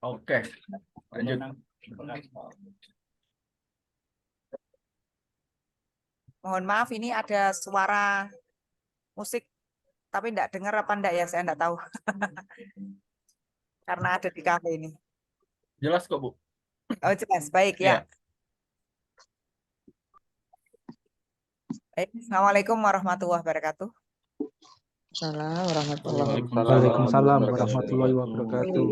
Oke, lanjut. Mohon maaf, ini ada suara musik, tapi enggak dengar apa enggak ya, saya enggak tahu. Karena ada di kafe ini. Jelas kok, Bu. Oh, jelas. Baik ya. Ya. Baik. Assalamualaikum warahmatullahi wabarakatuh. Waalaikumsalam warahmatullahi wabarakatuh.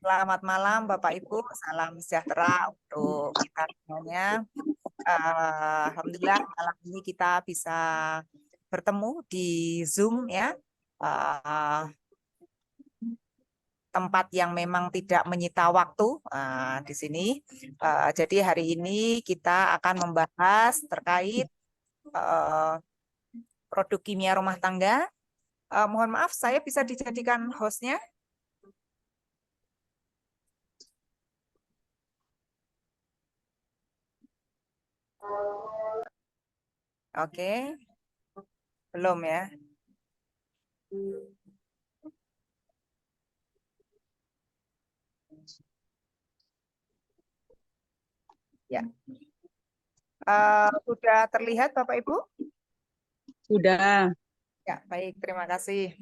Selamat malam Bapak Ibu, salam sejahtera untuk kita semuanya. Alhamdulillah malam ini kita bisa bertemu di Zoom ya. Tempat yang memang tidak menyita waktu di sini. Jadi hari ini kita akan membahas terkait produk kimia rumah tangga. Mohon maaf, saya bisa dijadikan hostnya? Oke, belum ya. Ya, sudah terlihat Bapak Ibu? Sudah. Ya, baik, terima kasih.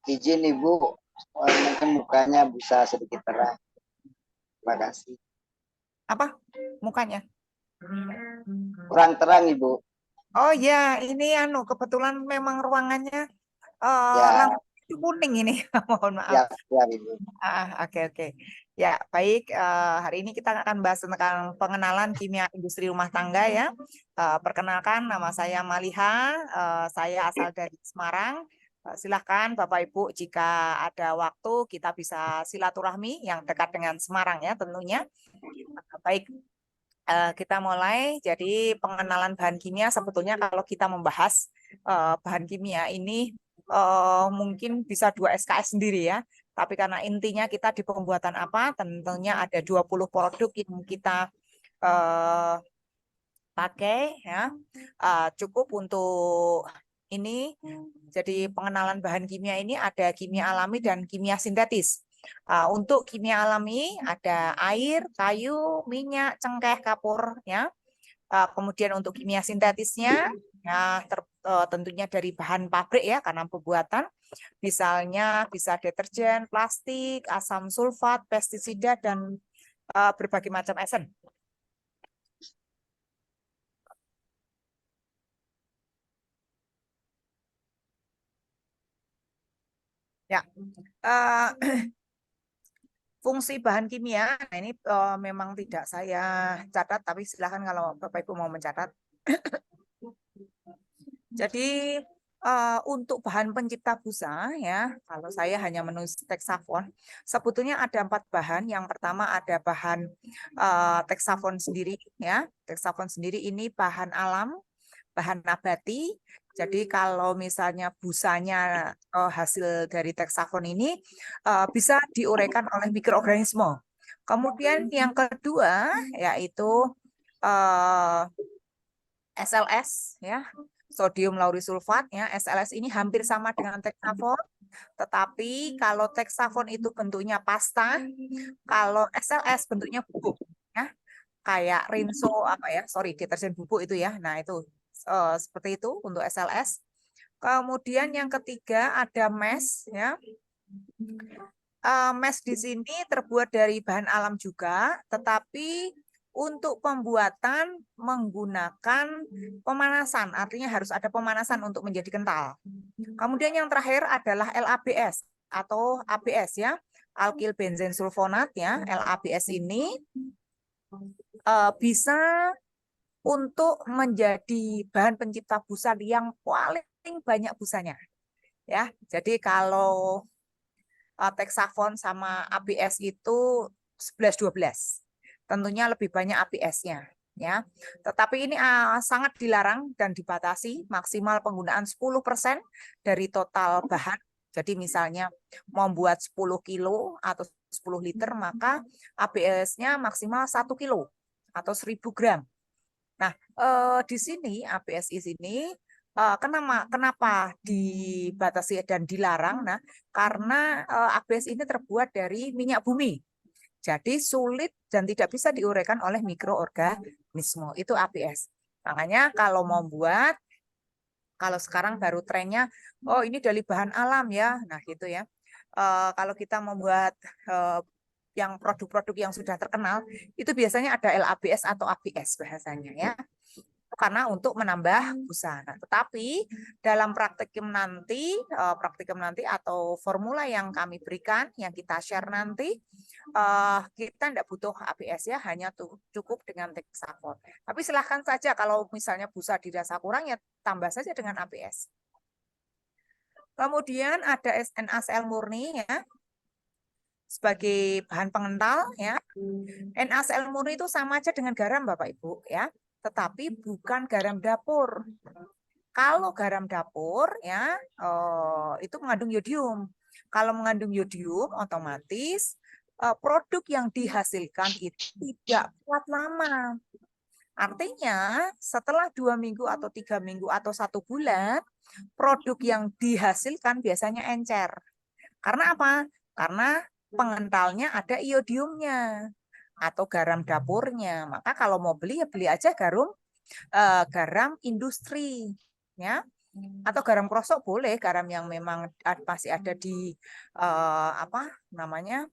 Izin Ibu, mungkin mukanya bisa sedikit terang. Terima kasih. Apa mukanya? Kurang terang Ibu. Oh ya, ini kebetulan memang ruangannya Ya. lampu kuning ini. Mohon maaf. Ya, Ibu. Oke. Ya, baik. Hari ini kita akan bahas tentang pengenalan kimia industri rumah tangga ya. Perkenalkan, nama saya Maliha. Saya asal dari Semarang. Silahkan Bapak Ibu jika ada waktu kita bisa silaturahmi yang dekat dengan Semarang ya tentunya. Baik, kita mulai. Jadi pengenalan bahan kimia sebetulnya kalau kita membahas bahan kimia ini mungkin bisa 2 SKS sendiri ya. Tapi karena intinya kita di pembuatan apa, tentunya ada 20 produk yang kita pakai ya. Cukup untuk ini. Jadi pengenalan bahan kimia ini ada kimia alami dan kimia sintetis. Untuk kimia alami ada air, kayu, minyak, cengkeh, kapur ya. Kemudian untuk kimia sintetisnya ya tentunya dari bahan pabrik ya karena pembuatan misalnya bisa deterjen, plastik, asam sulfat, pestisida dan berbagai macam esen. Ya, fungsi bahan kimia, nah ini memang tidak saya catat, tapi silakan kalau Bapak Ibu mau mencatat. Jadi untuk bahan pencipta busa ya, kalau saya hanya menulis teksafon, sebetulnya ada 4 bahan. Yang pertama ada bahan teksafon sendiri ya. Teksafon sendiri ini bahan alam, bahan nabati. Jadi kalau misalnya busanya hasil dari teksafon ini bisa diuraikan oleh mikroorganisme. Kemudian yang kedua yaitu SLS ya, sodium lauryl sulfat ya. SLS ini hampir sama dengan teksafon, tetapi kalau teksafon itu bentuknya pasta, kalau SLS bentuknya bubuk ya. Kayak Rinso deterjen bubuk itu ya. Nah, itu seperti itu untuk SLS. Kemudian yang ketiga ada mesh ya. Mesh di sini terbuat dari bahan alam juga, tetapi untuk pembuatan menggunakan pemanasan, artinya harus ada pemanasan untuk menjadi kental. Kemudian yang terakhir adalah LABS atau ABS ya, alkyl benzen sulfonat ya. LABS ini bisa untuk menjadi bahan pencipta busa yang paling banyak busanya ya. Jadi kalau teksafon sama ABS itu 11-12. Tentunya lebih banyak ABS-nya ya. Tetapi ini sangat dilarang dan dibatasi maksimal penggunaan 10% dari total bahan. Jadi misalnya membuat 10 kilo atau 10 liter maka ABS-nya maksimal 1 kilo atau 1000 gram. Nah, di sini ABS sini kenapa dibatasi dan dilarang? Nah, karena ABS ini terbuat dari minyak bumi. Jadi sulit dan tidak bisa diuraikan oleh mikroorganisme. Itu ABS. Makanya kalau mau buat, kalau sekarang baru trennya, oh ini dari bahan alam ya. Nah gitu ya. Kalau kita membuat yang produk-produk yang sudah terkenal, itu biasanya ada LABS atau ABS bahasanya ya. Karena untuk menambah busana. Tetapi dalam praktikum nanti atau formula yang kami berikan, yang kita share nanti, kita tidak butuh ABS ya, hanya cukup dengan Texafor. Tapi silahkan saja kalau misalnya busa dirasa kurang ya tambah saja dengan ABS. Kemudian ada NaCl murni ya, sebagai bahan pengental ya. NaCl murni itu sama aja dengan garam Bapak Ibu ya, tetapi bukan garam dapur. Kalau garam dapur ya itu mengandung yodium. Kalau mengandung yodium otomatis produk yang dihasilkan itu tidak kuat lama. Artinya setelah 2 minggu atau 3 minggu atau 1 bulan produk yang dihasilkan biasanya encer. Karena apa? Karena pengentalnya ada iodiumnya atau garam dapurnya. Maka kalau mau beli ya beli aja garam industri ya. Atau garam krosok boleh, garam yang memang masih ada di apa namanya?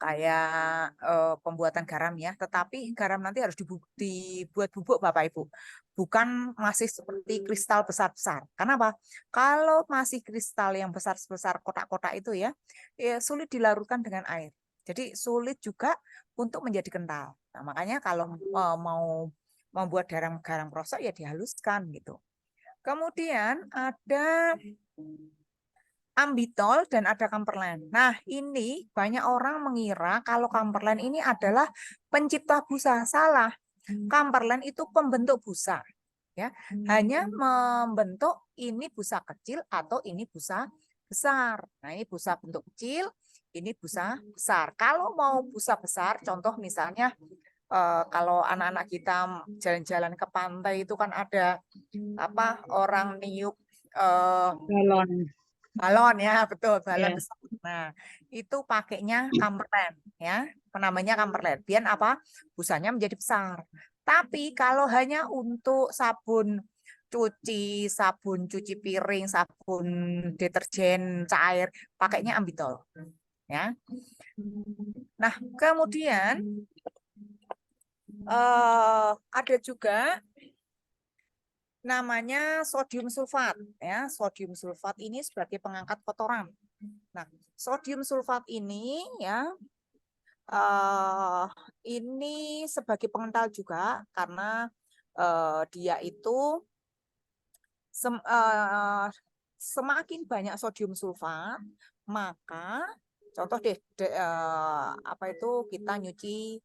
Kayak pembuatan garam ya, tetapi garam nanti harus dibuat bubuk Bapak Ibu. Bukan masih seperti kristal besar-besar. Kenapa? Kalau masih kristal yang besar-besar kotak-kotak itu ya sulit dilarutkan dengan air. Jadi sulit juga untuk menjadi kental. Nah, makanya kalau mau membuat garam krosok ya dihaluskan gitu. Kemudian ada ambitol dan ada kamperlen. Nah, ini banyak orang mengira kalau kamperlen ini adalah pencipta busa. Salah. Kamperlen itu pembentuk busa. Ya, hanya membentuk ini busa kecil atau ini busa besar. Nah, ini busa bentuk kecil, ini busa besar. Kalau mau busa besar, contoh misalnya kalau anak-anak kita jalan-jalan ke pantai itu kan ada apa orang niup balon ya, betul, balon besar. Nah, itu pakainya kamperlen ya, namanya kamperlen. Biar apa? Busanya menjadi besar. Tapi kalau hanya untuk sabun cuci piring, sabun deterjen cair, pakainya ambitol. Ya. Nah, kemudian ada juga namanya sodium sulfat ya. Sodium sulfat ini sebagai pengangkat kotoran. Nah, sodium sulfat ini ya ini sebagai pengental juga karena dia itu semakin banyak sodium sulfat, maka contoh apa itu kita nyuci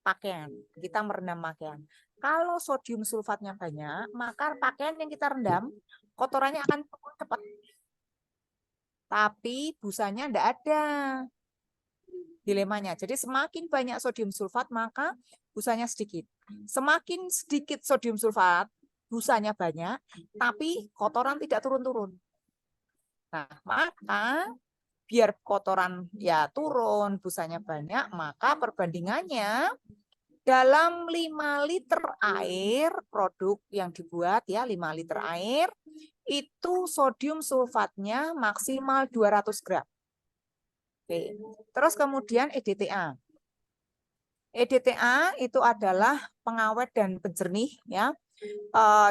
pakaian, kita merendam pakaian. Kalau sodium sulfatnya banyak, maka pakaian yang kita rendam kotorannya akan cepat. Tapi busanya tidak ada. Dilemanya. Jadi semakin banyak sodium sulfat, maka busanya sedikit. Semakin sedikit sodium sulfat, busanya banyak, tapi kotoran tidak turun-turun. Nah, maka biar kotoran ya turun, busanya banyak, maka perbandingannya dalam 5 liter air produk yang dibuat ya 5 liter air itu sodium sulfatnya maksimal 200 gram. Oke. Terus kemudian EDTA. EDTA itu adalah pengawet dan penjernih ya.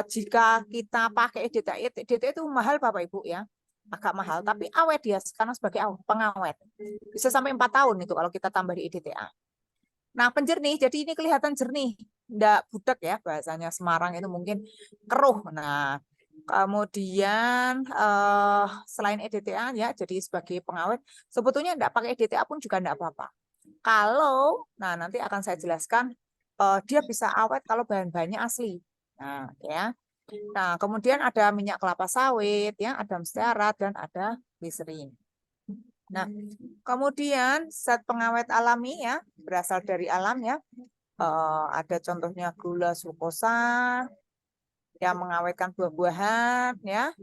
Jika kita pakai EDTA itu mahal Bapak Ibu ya. Agak mahal tapi awet dia karena sebagai pengawet. Bisa sampai 4 tahun itu kalau kita tambah di EDTA. Nah, penjernih, jadi ini kelihatan jernih, enggak budak ya, bahasanya Semarang itu mungkin keruh. Nah, kemudian selain EDTA ya, jadi sebagai pengawet, sebetulnya enggak pakai EDTA pun juga enggak apa-apa. Kalau, nah nanti akan saya jelaskan, dia bisa awet kalau bahan-bahannya asli. Nah, ya. Nah, kemudian ada minyak kelapa sawit, ya, ada mutiara dan ada gliserin. Nah, kemudian zat pengawet alami ya, berasal dari alam ya. Ada contohnya gula glukosa yang mengawetkan buah-buahan, ya.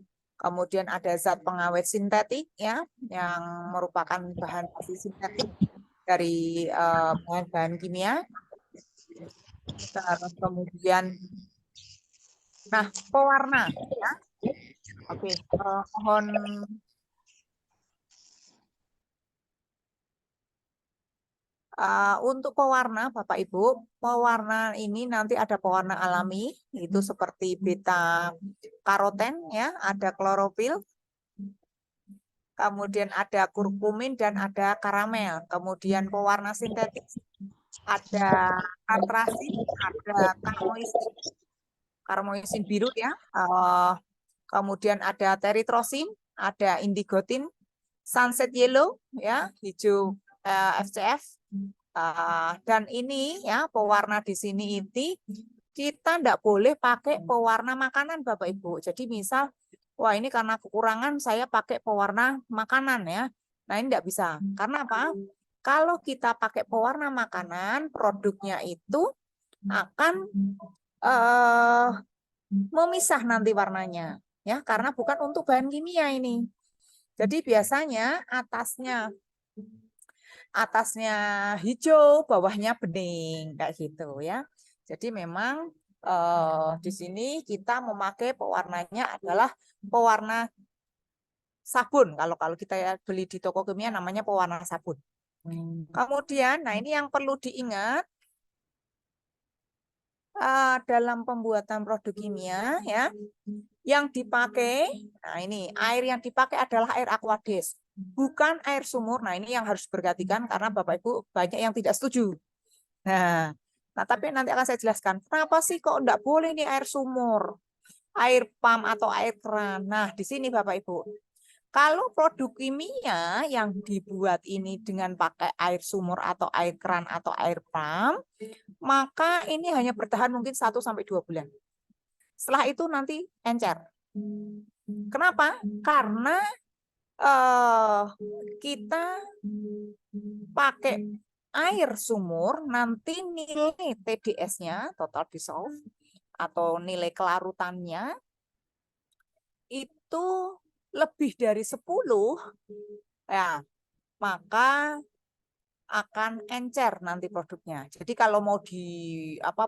Kemudian ada zat pengawet sintetik, ya, yang merupakan bahan sintetik dari bahan-bahan kimia. Terus kemudian, nah, pewarna, ya. Oke, mohon untuk pewarna, Bapak Ibu, pewarna ini nanti ada pewarna alami, itu seperti beta karoten, ya, ada klorofil, kemudian ada kurkumin dan ada karamel. Kemudian pewarna sintetik ada antrasin, ada karmoisin biru, ya. Kemudian ada teritrosin, ada indigotin, sunset yellow, ya, hijau FCF. Dan ini, ya, pewarna di sini inti kita tidak boleh pakai pewarna makanan, Bapak Ibu. Jadi misal, wah, ini karena kekurangan saya pakai pewarna makanan, ya. Nah, ini tidak bisa. Karena apa? Kalau kita pakai pewarna makanan, produknya itu akan memisah nanti warnanya, ya, karena bukan untuk bahan kimia ini. Jadi biasanya atasnya hijau, bawahnya bening, kayak gitu, ya. Jadi memang di sini kita memakai pewarnanya adalah pewarna sabun. Kalau kita beli di toko kimia namanya pewarna sabun. Kemudian, nah, ini yang perlu diingat dalam pembuatan produk kimia, ya, yang dipakai. Nah, ini air yang dipakai adalah air Aquades, bukan air sumur. Nah, ini yang harus diperhatikan karena Bapak Ibu banyak yang tidak setuju. Nah, tapi nanti akan saya jelaskan kenapa sih kok enggak boleh nih air sumur, air pam atau air keran. Nah, di sini Bapak Ibu, kalau produk kimia yang dibuat ini dengan pakai air sumur atau air keran atau air pam, maka ini hanya bertahan mungkin 1-2 bulan. Setelah itu nanti encer. Kenapa? Karena kita pakai air sumur, nanti nilai TDS-nya, total dissolve, atau nilai kelarutannya, itu lebih dari 10, ya, maka akan encer nanti produknya. Jadi kalau mau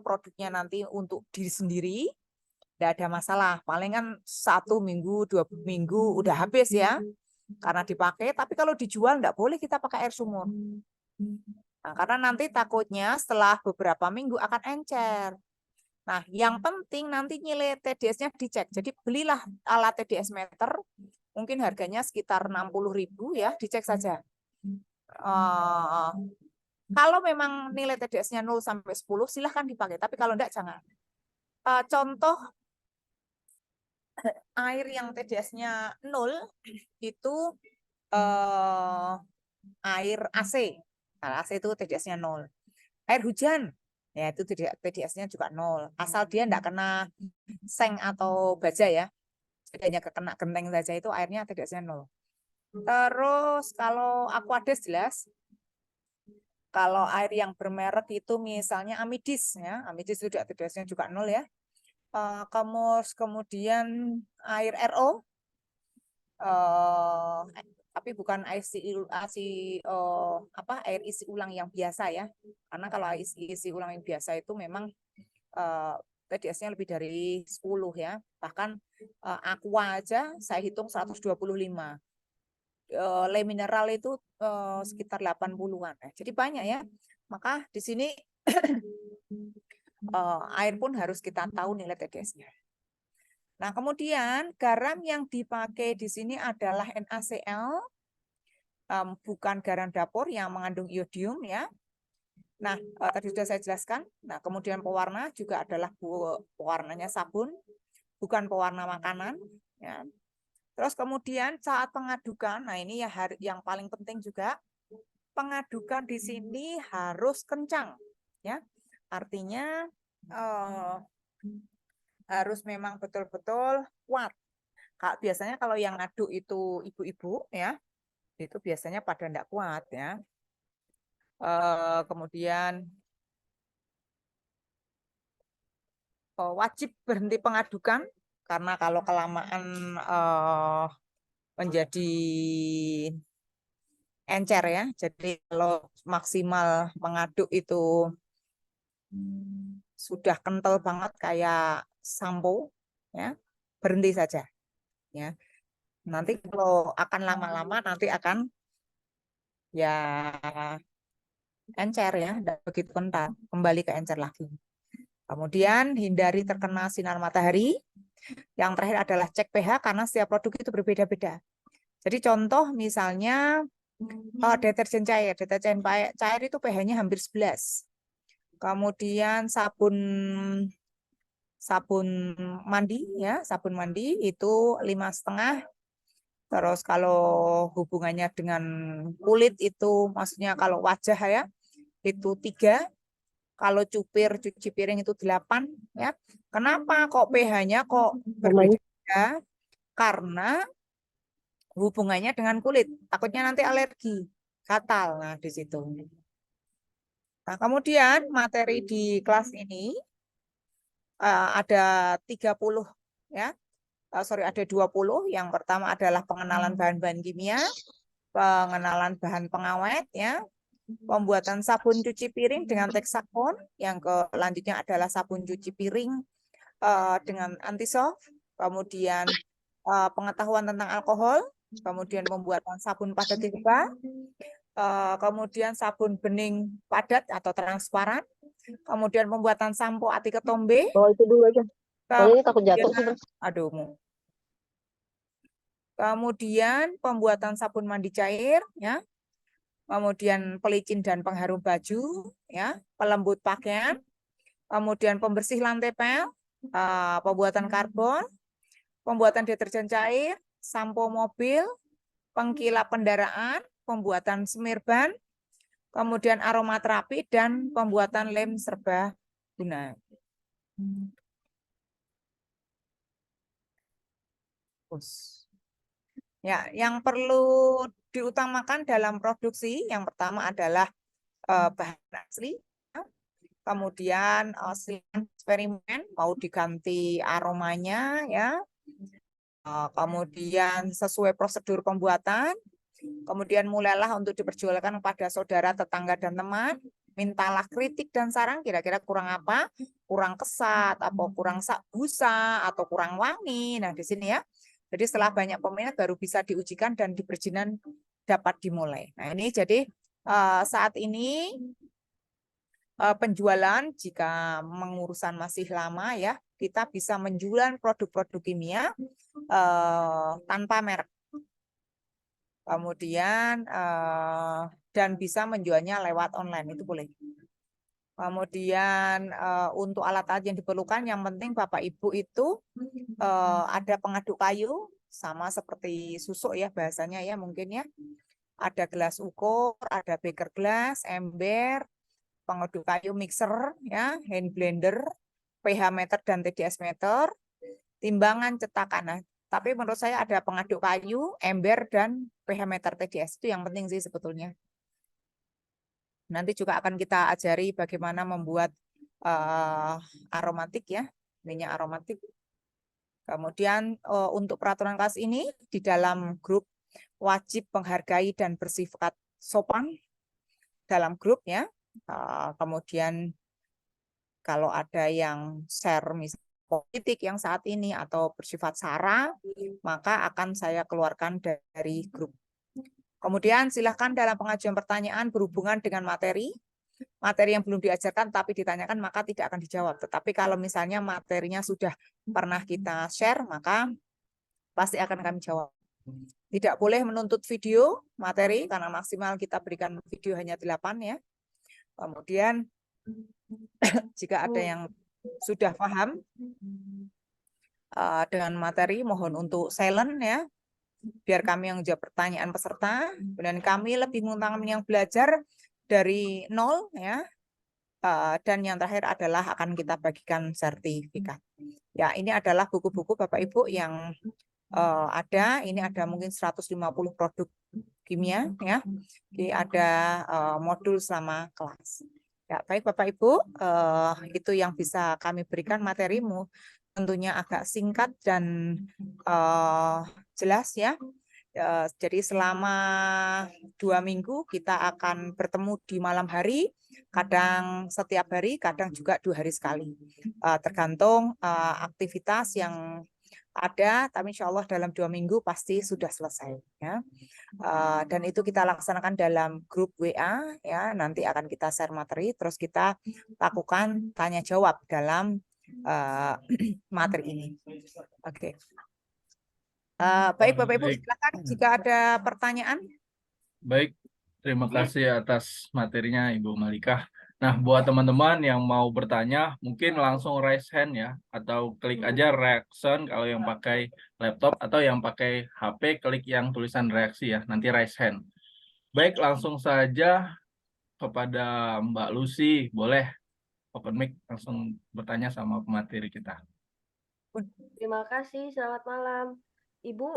produknya nanti untuk diri sendiri, tidak ada masalah. Palingan 1 minggu, 2 minggu udah habis, ya, karena dipakai. Tapi kalau dijual tidak boleh kita pakai air sumur. Nah, karena nanti takutnya setelah beberapa minggu akan encer. Nah, yang penting nanti nilai TDS-nya dicek. Jadi belilah alat TDS meter, mungkin harganya sekitar 60.000, ya, dicek saja. Kalau memang nilai TDS-nya 0-10, silahkan dipakai. Tapi kalau enggak, jangan. Contoh air yang TDS-nya 0 itu air AC. Nah, AC itu TDS-nya 0. Air hujan, ya, itu TDS-nya juga 0. Asal dia enggak kena seng atau baja, ya. Jadi hanya kena genteng saja, itu airnya TDS-nya 0. Terus kalau Aquades jelas. Kalau air yang bermerek itu misalnya Amidis, ya. Amidis itu TDS-nya juga 0, ya. Kemudian air RO, tapi bukan air isi ulang yang biasa, ya. Karena kalau air isi ulang yang biasa itu memang TDS-nya lebih dari 10, ya. Bahkan Aqua aja saya hitung 125. Le mineral itu sekitar 80-an. Jadi banyak, ya. Maka di sini air pun harus kita tahu nilai TDS-nya. Nah, kemudian garam yang dipakai di sini adalah NaCl, bukan garam dapur yang mengandung iodium, ya. Nah, tadi sudah saya jelaskan. Nah, kemudian pewarna juga adalah pewarnanya sabun, bukan pewarna makanan, ya. Terus kemudian saat pengadukan, nah ini ya yang paling penting juga, pengadukan di sini harus kencang, ya. Artinya harus memang betul-betul kuat. Biasanya kalau yang ngaduk itu ibu-ibu, ya, itu biasanya pada enggak kuat, ya. Kemudian wajib berhenti pengadukan karena kalau kelamaan menjadi encer ya. Jadi kalau maksimal mengaduk itu sudah kental banget kayak sampo ya, berhenti saja ya. Nanti kalau akan lama-lama nanti akan ya encer ya, dan begitu kental kembali ke encer lagi. Kemudian hindari terkena sinar matahari. Yang terakhir adalah cek pH karena setiap produk itu berbeda-beda. Jadi contoh misalnya deterjen cair itu pH-nya hampir 11. Kemudian sabun mandi ya, sabun mandi itu 5,5. Terus kalau hubungannya dengan kulit itu maksudnya kalau wajah ya itu 3. Kalau cuci piring itu 8 ya. Kenapa kok pH-nya kok berbeda? Karena hubungannya dengan kulit. Takutnya nanti alergi, gatal. Nah, di situ. Nah, kemudian materi di kelas ini ada 30 ya. Ada 20. Yang pertama adalah pengenalan bahan-bahan kimia, pengenalan bahan pengawet ya, pembuatan sabun cuci piring dengan Texaco. Yang selanjutnya adalah sabun cuci piring dengan anti-soft. Kemudian pengetahuan tentang alkohol. Kemudian pembuatan sabun padat tiba. Kemudian sabun bening padat atau transparan. Kemudian pembuatan sampo ati ketombe. Oh, itu dulu aja. Ini takut jatuh sih, Bang. Aduh. Kemudian pembuatan sabun mandi cair ya. Kemudian pelicin dan pengharum baju, ya, pelembut pakaian, kemudian pembersih lantai pel, pembuatan karbon, pembuatan deterjen cair, sampo mobil, pengkilap kendaraan, pembuatan semir ban, kemudian aromaterapi dan pembuatan lem serbaguna. Ya, yang perlu diutamakan dalam produksi yang pertama adalah bahan asli, kemudian eksperimen mau diganti aromanya ya, kemudian sesuai prosedur pembuatan, kemudian mulailah untuk diperjualkan kepada saudara, tetangga dan teman, mintalah kritik dan saran kira-kira kurang apa, kurang kesat atau kurang busa atau kurang wangi. Nah di sini ya. Jadi setelah banyak peminat baru bisa diujikan dan perizinan dapat dimulai. Nah ini jadi saat ini penjualan jika mengurusan masih lama ya, kita bisa menjual produk-produk kimia tanpa merek. Kemudian dan bisa menjualnya lewat online itu boleh. Kemudian untuk alat-alat yang diperlukan, yang penting Bapak Ibu itu ada pengaduk kayu, sama seperti susuk ya bahasanya ya mungkin ya. Ada gelas ukur, ada beker gelas, ember, pengaduk kayu, mixer ya, hand blender, pH meter dan TDS meter, timbangan cetakan. Nah, tapi menurut saya ada pengaduk kayu, ember dan pH meter TDS itu yang penting sih sebetulnya. Nanti juga akan kita ajari bagaimana membuat aromatik ya, minyak aromatik. Kemudian untuk peraturan kelas ini di dalam grup wajib menghargai dan bersifat sopan dalam grup ya. Kemudian kalau ada yang share misalnya politik yang saat ini atau bersifat sara, maka akan saya keluarkan dari grup. Kemudian silakan dalam pengajuan pertanyaan berhubungan dengan materi yang belum diajarkan tapi ditanyakan maka tidak akan dijawab. Tetapi kalau misalnya materinya sudah pernah kita share maka pasti akan kami jawab. Tidak boleh menuntut video materi karena maksimal kita berikan video hanya 8 ya. Kemudian jika ada yang sudah paham dengan materi mohon untuk silent ya. Biar kami yang jawab pertanyaan peserta, dan kami lebih mengutamakan yang belajar dari nol ya, dan yang terakhir adalah akan kita bagikan sertifikat. Ya ini adalah buku-buku Bapak Ibu yang ada, ini ada mungkin 150 produk kimia ya, jadi ada modul selama kelas. Ya, baik Bapak Ibu, itu yang bisa kami berikan materimu. Tentunya agak singkat dan jelas ya. Jadi selama 2 minggu kita akan bertemu di malam hari, kadang setiap hari, kadang juga 2 hari sekali. Tergantung aktivitas yang ada, tapi insya Allah dalam 2 minggu pasti sudah selesai. Ya. Dan itu kita laksanakan dalam grup WA, ya. Nanti akan kita share materi, terus kita lakukan tanya jawab dalam materi ini. Oke. Baik Bapak Ibu, Baik. silakan jika ada pertanyaan. Baik, terima kasih atas materinya Ibu Malikah. Nah, buat teman-teman yang mau bertanya, mungkin langsung raise hand ya, atau klik aja reaction kalau yang pakai laptop, atau yang pakai HP, klik yang tulisan reaksi ya, nanti raise hand. Baik, langsung saja kepada Mbak Lucy, boleh open mic langsung bertanya sama pemateri kita. Terima kasih, selamat malam. Ibu,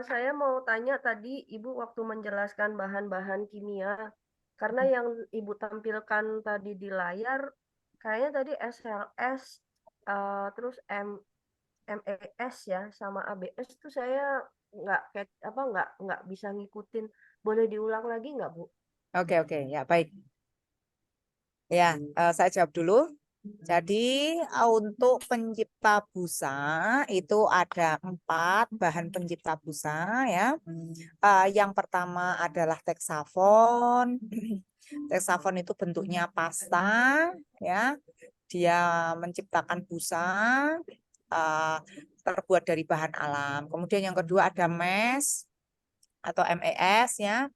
saya mau tanya tadi, Ibu waktu menjelaskan bahan-bahan kimia, karena yang Ibu tampilkan tadi di layar, kayaknya tadi SLS, terus MES ya, sama ABS tuh saya nggak bisa ngikutin. Boleh diulang lagi nggak, Bu? Oke, ya baik. Ya, saya jawab dulu. Jadi untuk pencipta busa itu ada 4 bahan pencipta busa ya. Yang pertama adalah teksafon. Teksafon itu bentuknya pasta ya. Dia menciptakan busa terbuat dari bahan alam. Kemudian yang kedua ada MES atau MES ya.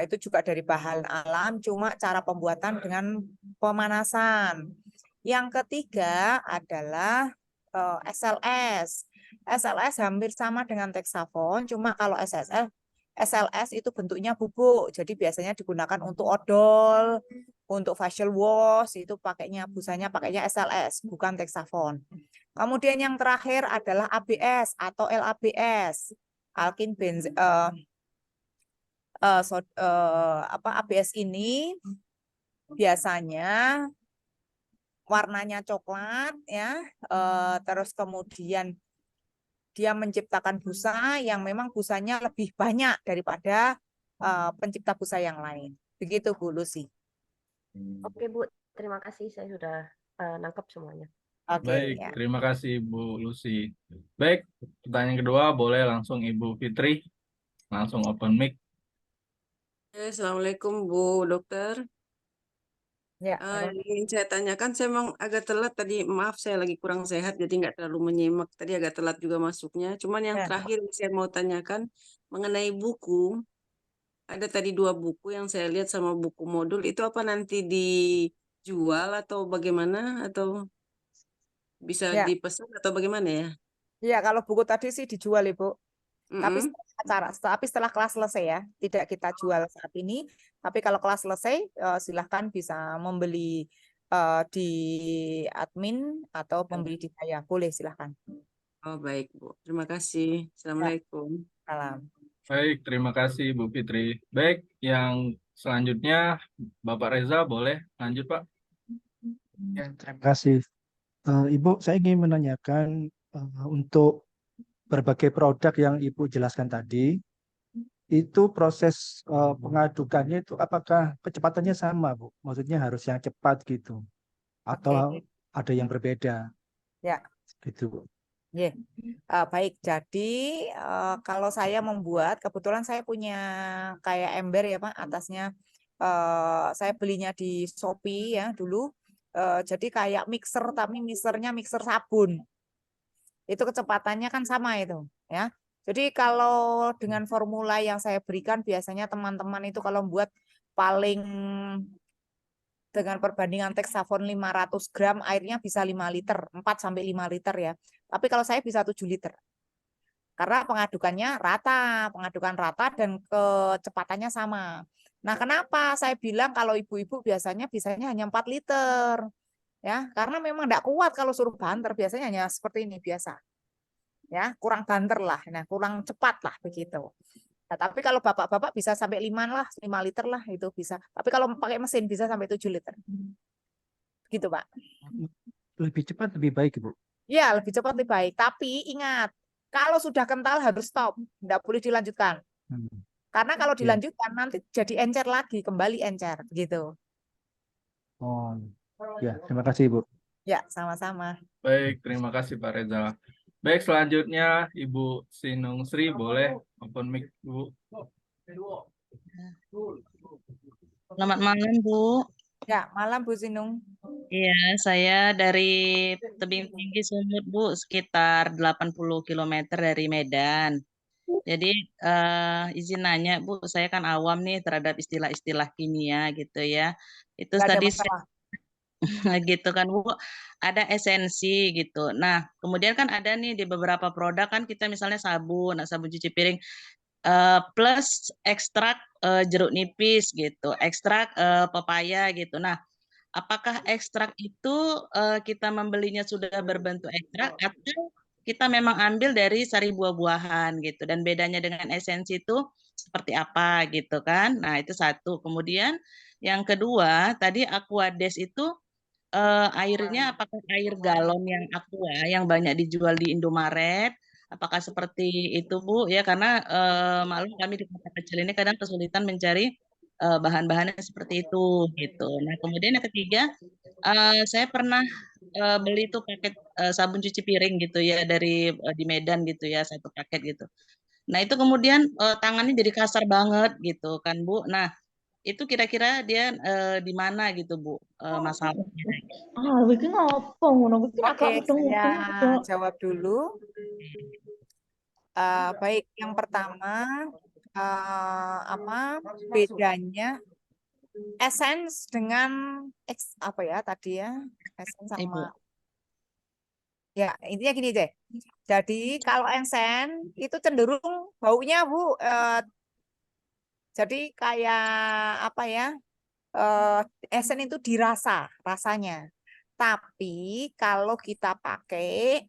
Itu juga dari bahan alam, cuma cara pembuatan dengan pemanasan. Yang ketiga adalah SLS. SLS hampir sama dengan teksafon, cuma kalau SLS itu bentuknya bubuk, jadi biasanya digunakan untuk odol, untuk facial wash, itu busanya pakainya SLS, bukan teksafon. Kemudian yang terakhir adalah ABS atau LABS, alkin benzen. ABS ini biasanya warnanya coklat ya, terus kemudian dia menciptakan busa yang memang busanya lebih banyak daripada pencipta busa yang lain. Begitu Bu Lucy. Oke Bu, terima kasih, saya sudah nangkep semuanya. Oke, Baik, ya. terima kasih Bu Lucy. Baik, pertanyaan kedua boleh langsung Ibu Fitri, langsung open mic. Assalamualaikum Bu Dokter. Ya, Yang ingin saya tanyakan, saya memang agak telat tadi, maaf saya lagi kurang sehat jadi nggak terlalu menyimak, tadi agak telat juga masuknya. Cuman yang Ya. terakhir saya mau tanyakan mengenai buku, ada tadi 2 buku yang saya lihat sama buku modul, itu apa nanti dijual atau bagaimana, atau bisa Ya. dipesan atau bagaimana ya? Ya, kalau buku tadi sih dijual Ibu. Tapi Mm-mm. setelah kelas selesai ya, tidak kita jual saat ini. Tapi kalau kelas selesai, silahkan bisa membeli di admin atau membeli di saya. Boleh, silahkan. Oh baik Bu, terima kasih. Ya, Assalamualaikum. salam. Baik, terima kasih Bu Fitri. Baik, yang selanjutnya Bapak Reza boleh lanjut Pak. Ya, terima kasih. Ibu, saya ingin menanyakan untuk berbagai produk yang Ibu jelaskan tadi, itu proses pengadukannya itu apakah kecepatannya sama, Bu? Maksudnya harus yang cepat gitu, atau Oke. ada yang berbeda Ya. gitu, Bu? Yeah. Baik, jadi kalau saya membuat, kebetulan saya punya kayak ember ya Pak, atasnya saya belinya di Shopee ya dulu. Jadi kayak mixer, tapi mixernya mixer sabun. Itu kecepatannya kan sama itu ya. Jadi kalau dengan formula yang saya berikan, biasanya teman-teman itu kalau buat paling dengan perbandingan teksafon 500 gram, airnya bisa 5 liter, 4-5 liter ya. Tapi kalau saya bisa 7 liter. Karena pengadukan rata dan kecepatannya sama. Nah, kenapa saya bilang kalau ibu-ibu biasanya hanya 4 liter. Ya, karena memang tidak kuat kalau suruh banter, biasanya hanya seperti ini biasa. Ya, kurang banter lah. Nah, kurang cepat lah begitu. Nah, tapi kalau bapak-bapak bisa sampai 5 lah, 5 liter lah itu bisa. Tapi kalau pakai mesin bisa sampai 7 liter. Gitu, Pak. Lebih cepat lebih baik, Ibu. Ya, lebih cepat lebih baik. Tapi ingat, kalau sudah kental harus stop. Tidak boleh dilanjutkan. Hmm. Karena kalau Ya. dilanjutkan nanti jadi encer lagi, kembali encer. Gitu. Oh, ya, terima kasih, Ibu. Ya, sama-sama. Baik, terima kasih Pak Reza. Baik, selanjutnya Ibu Sinung Sri, boleh open mic, Bu. Selamat malam, Bu. Ya, malam Bu Sinung. Iya, saya dari Tebing Tinggi Sumut, Bu, sekitar 80 km dari Medan. Jadi izin nanya, Bu, saya kan awam nih terhadap istilah-istilah kimia gitu ya. Itu Nggak ada tadi masalah. gitu kan, Bu, ada esensi gitu. Nah, kemudian kan ada nih di beberapa produk kan kita misalnya sabun, nah, sabun cuci piring plus ekstrak jeruk nipis gitu, ekstrak pepaya gitu. Nah, apakah ekstrak itu kita membelinya sudah berbentuk ekstrak atau kita memang ambil dari sari buah-buahan gitu, dan bedanya dengan esensi itu seperti apa gitu kan? Nah, itu satu. Kemudian yang kedua, tadi Aquades itu airnya apakah air galon yang aqua yang banyak dijual di Indomaret? Apakah seperti itu, Bu? Ya, karena maklum kami di kota kecil ini kadang kesulitan mencari bahan-bahan yang seperti itu gitu. Nah, kemudian yang ketiga, saya pernah beli itu paket sabun cuci piring gitu ya dari di Medan gitu ya, satu paket gitu. Nah, itu kemudian tangannya jadi kasar banget gitu kan, Bu. Nah, itu kira-kira dia di mana gitu, Bu, masalahnya? Ah, iki ngopo ngono iki Oke, agak saya mudeng-mudeng. jawab dulu. Baik, yang pertama, apa bedanya essence dengan apa ya tadi ya, essence Ibu. sama ya intinya gini deh. Jadi kalau essence itu cenderung baunya Bu, jadi kayak apa ya, essence itu dirasa rasanya. Tapi kalau kita pakai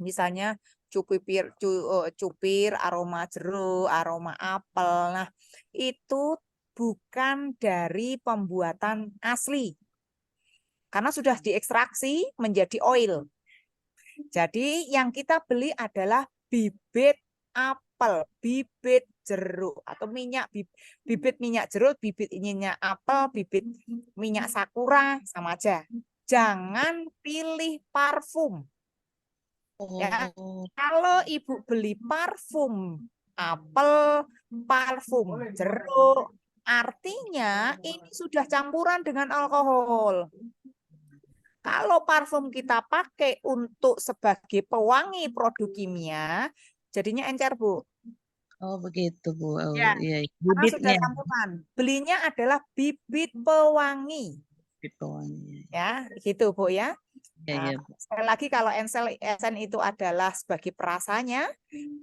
misalnya cupir aroma jeruk, aroma apel. Nah, itu bukan dari pembuatan asli. Karena sudah diekstraksi menjadi oil. Jadi yang kita beli adalah bibit apel, bibit jeruk atau bibit minyak jeruk, bibit minyak apel, bibit minyak sakura sama aja. Jangan pilih parfum. Ya, Oh, kalau ibu beli parfum apel, parfum jeruk, artinya ini sudah campuran dengan alkohol. Kalau parfum kita pakai untuk sebagai pewangi produk kimia, jadinya encer, Bu. oh begitu, Bu. Oh, Ya, iya, karena sudah bibitnya campuran. Belinya adalah bibit pewangi. gitu. Ya, gitu, Bu ya. Iya, Nah, iya, Bu. sekali lagi kalau esen itu adalah sebagai perasanya,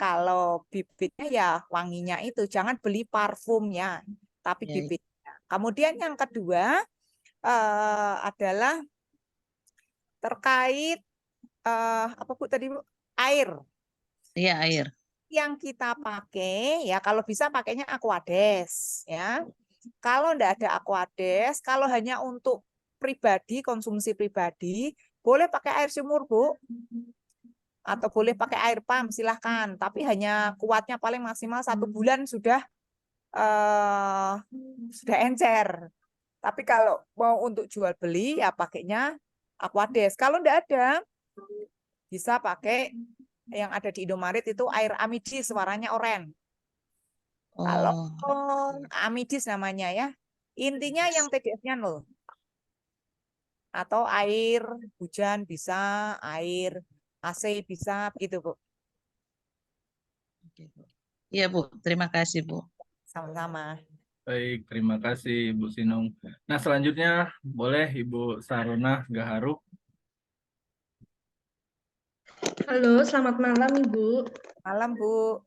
kalau bibitnya ya wanginya itu, jangan beli parfumnya, tapi Iya, iya. bibitnya. Kemudian yang kedua adalah terkait apa Bu tadi Bu? Air. Iya, air. Yang kita pakai ya kalau bisa pakainya Aquades ya. Kalau enggak ada Aquades, kalau hanya untuk pribadi, konsumsi pribadi, boleh pakai air sumur, Bu. Atau boleh pakai air pump, silahkan. Tapi hanya kuatnya paling maksimal 1 bulan sudah encer. Tapi kalau mau untuk jual beli, ya pakainya Aquades. Kalau enggak ada, bisa pakai yang ada di Indomaret itu air Amidis, warnanya oranye. Kalau Oh, Amidis namanya ya. Intinya yang TDS-nya 0. Atau air hujan bisa, air AC bisa, begitu Bu. oke, Bu. Iya, Bu. Terima kasih, Bu. Sama-sama. Baik, terima kasih Ibu Sinung. Nah, selanjutnya boleh Ibu Saruna Gaharu. Halo, selamat malam Ibu. Malam Bu.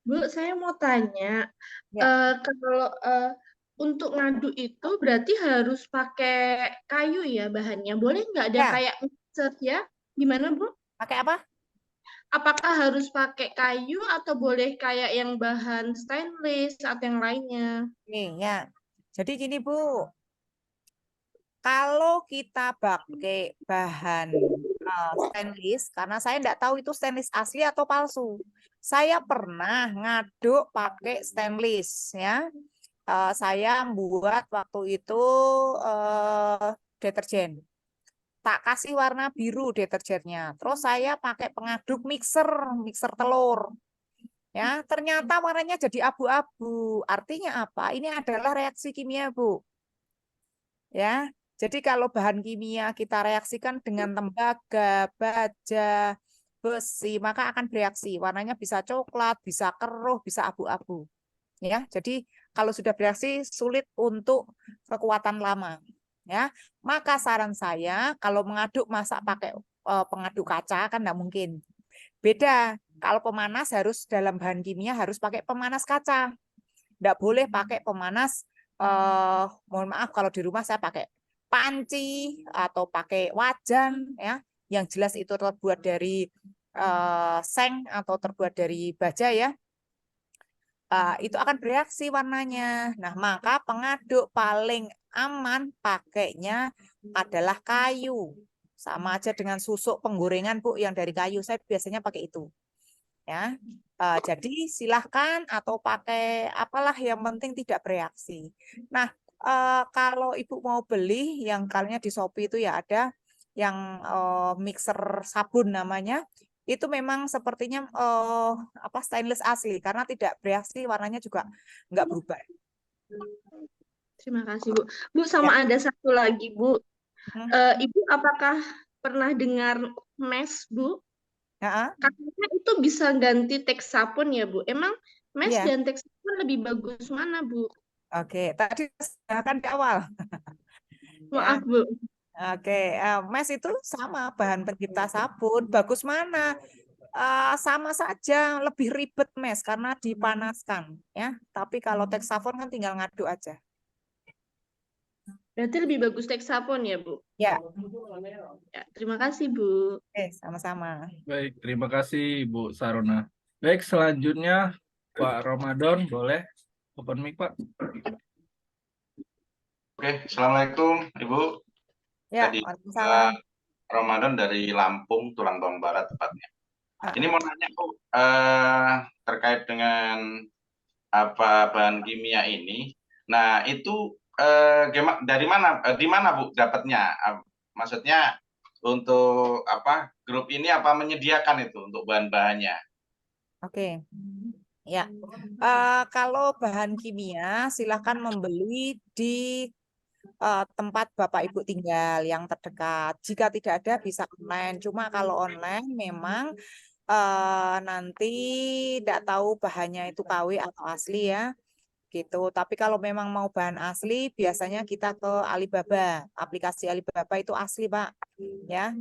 Bu, saya mau tanya, Ya. kalau untuk ngaduk itu berarti harus pakai kayu ya bahannya? Boleh nggak ada Ya. kayak ngecat ya? Gimana Bu? Pakai apa? apakah harus pakai kayu atau boleh kayak yang bahan stainless atau yang lainnya? Nih ya. Jadi gini Bu, kalau kita pakai bahan stainless, karena saya tidak tahu itu stainless asli atau palsu. Saya pernah ngaduk pakai stainless ya. Saya buat waktu itu deterjen. Tak kasih warna biru deterjennya. Terus saya pakai pengaduk mixer telur. Ya, ternyata warnanya jadi abu-abu. Artinya apa? Ini adalah reaksi kimia, Bu. Ya. Jadi kalau bahan kimia kita reaksikan dengan tembaga, baja, besi, maka akan bereaksi. Warnanya bisa coklat, bisa keruh, bisa abu-abu. Ya, jadi kalau sudah bereaksi sulit untuk kekuatan lama. Ya, maka saran saya kalau mengaduk masa pakai pengaduk kaca kan tidak mungkin. Beda, kalau pemanas harus dalam bahan kimia harus pakai pemanas kaca. Tidak boleh pakai pemanas, mohon maaf kalau di rumah saya pakai panci atau pakai wajan ya, yang jelas itu terbuat dari seng atau terbuat dari baja ya. Itu akan bereaksi warnanya. Nah, maka pengaduk paling aman pakainya adalah kayu. Sama aja dengan susuk penggorengan, Bu, yang dari kayu. Saya biasanya pakai itu. Ya. Jadi silahkan atau pakai apalah yang penting tidak bereaksi. Nah, kalau Ibu mau beli yang kalinya di Shopee itu ya ada yang mixer sabun namanya. Itu memang sepertinya stainless asli karena tidak bereaksi, warnanya juga nggak berubah. Terima kasih, Bu. Bu, sama ada satu lagi, Bu. Ibu apakah pernah dengar mesh, Bu? Katanya itu bisa ganti teks sabun ya, Bu. Emang mesh Iya. dan teks sabun lebih bagus mana, Bu? Oke, tadi kan di awal. Maaf, Bu. Oke, mesh itu sama bahan pencipta sabun. Bagus mana? Sama saja, lebih ribet mesh karena dipanaskan ya. Tapi kalau teks sabun kan tinggal ngaduk aja. Berarti lebih bagus teks sabun ya, Bu? Ya. Ya, terima kasih, Bu. Sama-sama. Baik, terima kasih Bu Sarona. Baik, selanjutnya Pak Ramadan, boleh open mic, Pak. Oke, Assalamualaikum Ibu. Ya, Tadi Waalaikumsalam. Ramadan dari Lampung, Tulang Bawang Barat tepatnya. Ini mau nanya Bu, terkait dengan apa bahan kimia ini. Nah, itu dari mana? Di mana Bu dapatnya? Maksudnya untuk apa? Grup ini apa menyediakan itu untuk bahan-bahannya? Oke. Ya. Kalau bahan kimia silahkan membeli di tempat Bapak Ibu tinggal yang terdekat. Jika tidak ada bisa online. Cuma kalau online memang nanti tidak tahu bahannya itu KW atau asli ya. Gitu. Tapi kalau memang mau bahan asli biasanya kita ke Alibaba. Aplikasi Alibaba itu asli, Pak. Ya.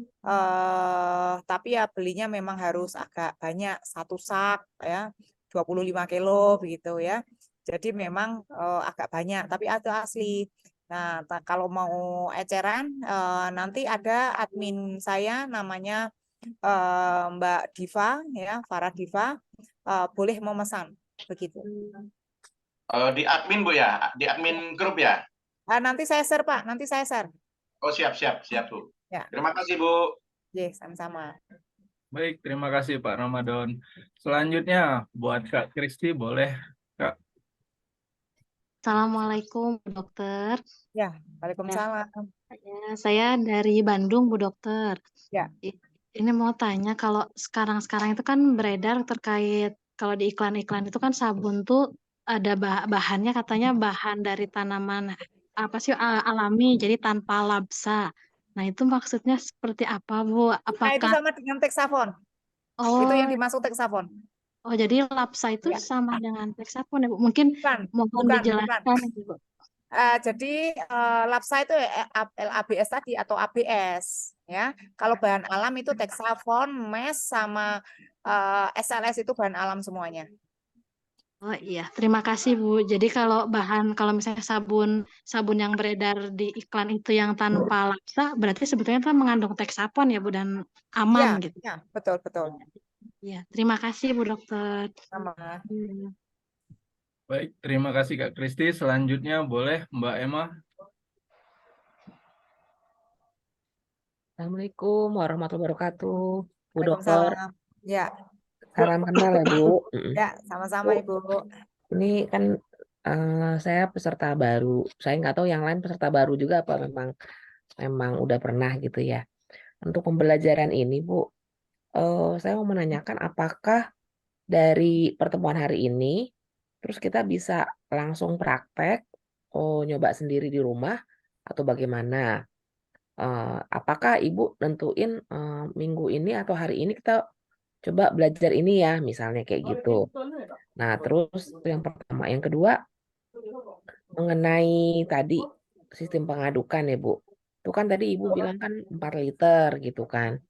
Tapi ya belinya memang harus agak banyak, satu sak ya. 25 kilo begitu ya. Jadi memang agak banyak tapi itu asli. Nah, kalau mau eceran nanti ada admin saya namanya Mbak Diva ya, Farah Diva, boleh memesan begitu. Di admin Bu ya, di admin grup ya. Nanti saya share Pak, nanti saya share. Oh siap Bu. Ya. Terima kasih Bu. Yes, sama-sama. Baik, terima kasih Pak Ramadan. Selanjutnya buat Kak Kristi, boleh Kak. Assalamualaikum Bu Dokter. Ya, Waalaikumsalam. Ya, saya dari Bandung Bu Dokter. Ya. Ini mau tanya kalau sekarang itu kan beredar terkait kalau di iklan-iklan itu kan sabun tuh ada bahannya katanya bahan dari tanaman apa sih alami jadi tanpa labsa. Nah, itu maksudnya seperti apa, Bu? Nah, itu Apakah sama dengan Texafon. Itu yang dimaksud Texafon. Oh, jadi labsa itu sama dengan Texafon ya, Bu? Mungkin mohon dijelaskan Bu. Jadi labsa itu LABS tadi atau ABS ya. Kalau bahan alam itu Texafon, mesh sama SLS itu bahan alam semuanya. Oh iya, terima kasih Bu. Jadi kalau misalnya sabun yang beredar di iklan itu yang tanpa labsa, berarti sebetulnya itu mengandung Texafon ya Bu dan aman gitu. Ya, betul. Ya, terima kasih Bu Dokter. Sama. Hmm. Baik, terima kasih Kak Kristi. Selanjutnya boleh Mbak Emma. Assalamualaikum warahmatullahi wabarakatuh, Bu Dokter. Waalaikumsalam. Ya, Salam kenal ya Bu. ya, sama-sama Bu, Ibu. ini kan saya peserta baru. Saya nggak tahu yang lain peserta baru juga apa memang udah pernah gitu ya. Untuk pembelajaran ini Bu, saya mau menanyakan apakah dari pertemuan hari ini, terus kita bisa langsung praktek, nyoba sendiri di rumah atau bagaimana? Apakah Ibu nentuin minggu ini atau hari ini kita coba belajar ini ya, misalnya kayak gitu. Nah, terus itu yang pertama. Yang kedua, mengenai tadi sistem pengadukan ya Bu. Itu kan tadi Ibu bilang kan 4 liter gitu kan.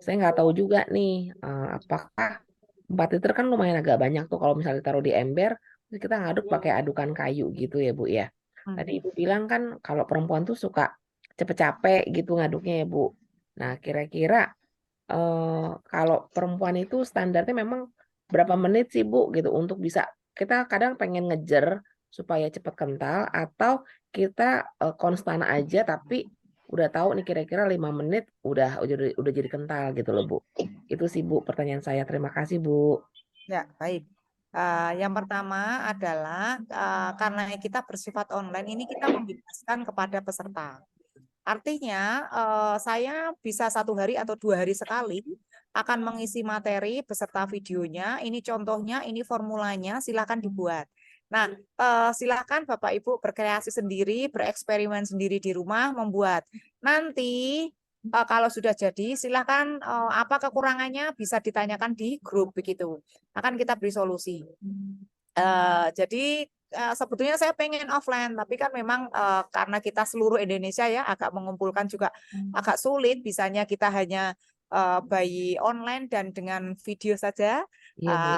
Saya nggak tahu juga nih, apakah 4 liter kan lumayan agak banyak tuh kalau misalnya taruh di ember, terus kita ngaduk pakai adukan kayu gitu ya Bu ya. Tadi Ibu bilang kan kalau perempuan tuh suka cepet capek gitu ngaduknya ya Bu. Nah, kira-kira kalau perempuan itu standarnya memang berapa menit sih Bu gitu untuk bisa, kita kadang pengen ngejer supaya cepat kental atau kita konstan aja tapi udah tahu nih kira-kira 5 menit udah jadi kental gitu loh Bu. Itu sih Bu pertanyaan saya. Terima kasih Bu. Ya, baik. Yang pertama adalah karena kita bersifat online ini kita membebaskan kepada peserta. Artinya saya bisa 1 hari atau 2 hari sekali akan mengisi materi beserta videonya. Ini contohnya, ini formulanya, silakan dibuat. Nah, silakan Bapak Ibu berkreasi sendiri, bereksperimen sendiri di rumah, membuat. Nanti kalau sudah jadi, silakan apa kekurangannya bisa ditanyakan di grup begitu. Akan kita beri solusi. Jadi sebetulnya saya pengen offline, tapi kan memang karena kita seluruh Indonesia ya agak mengumpulkan juga agak sulit. Bisanya kita hanya by online dan dengan video saja. Iya Bu.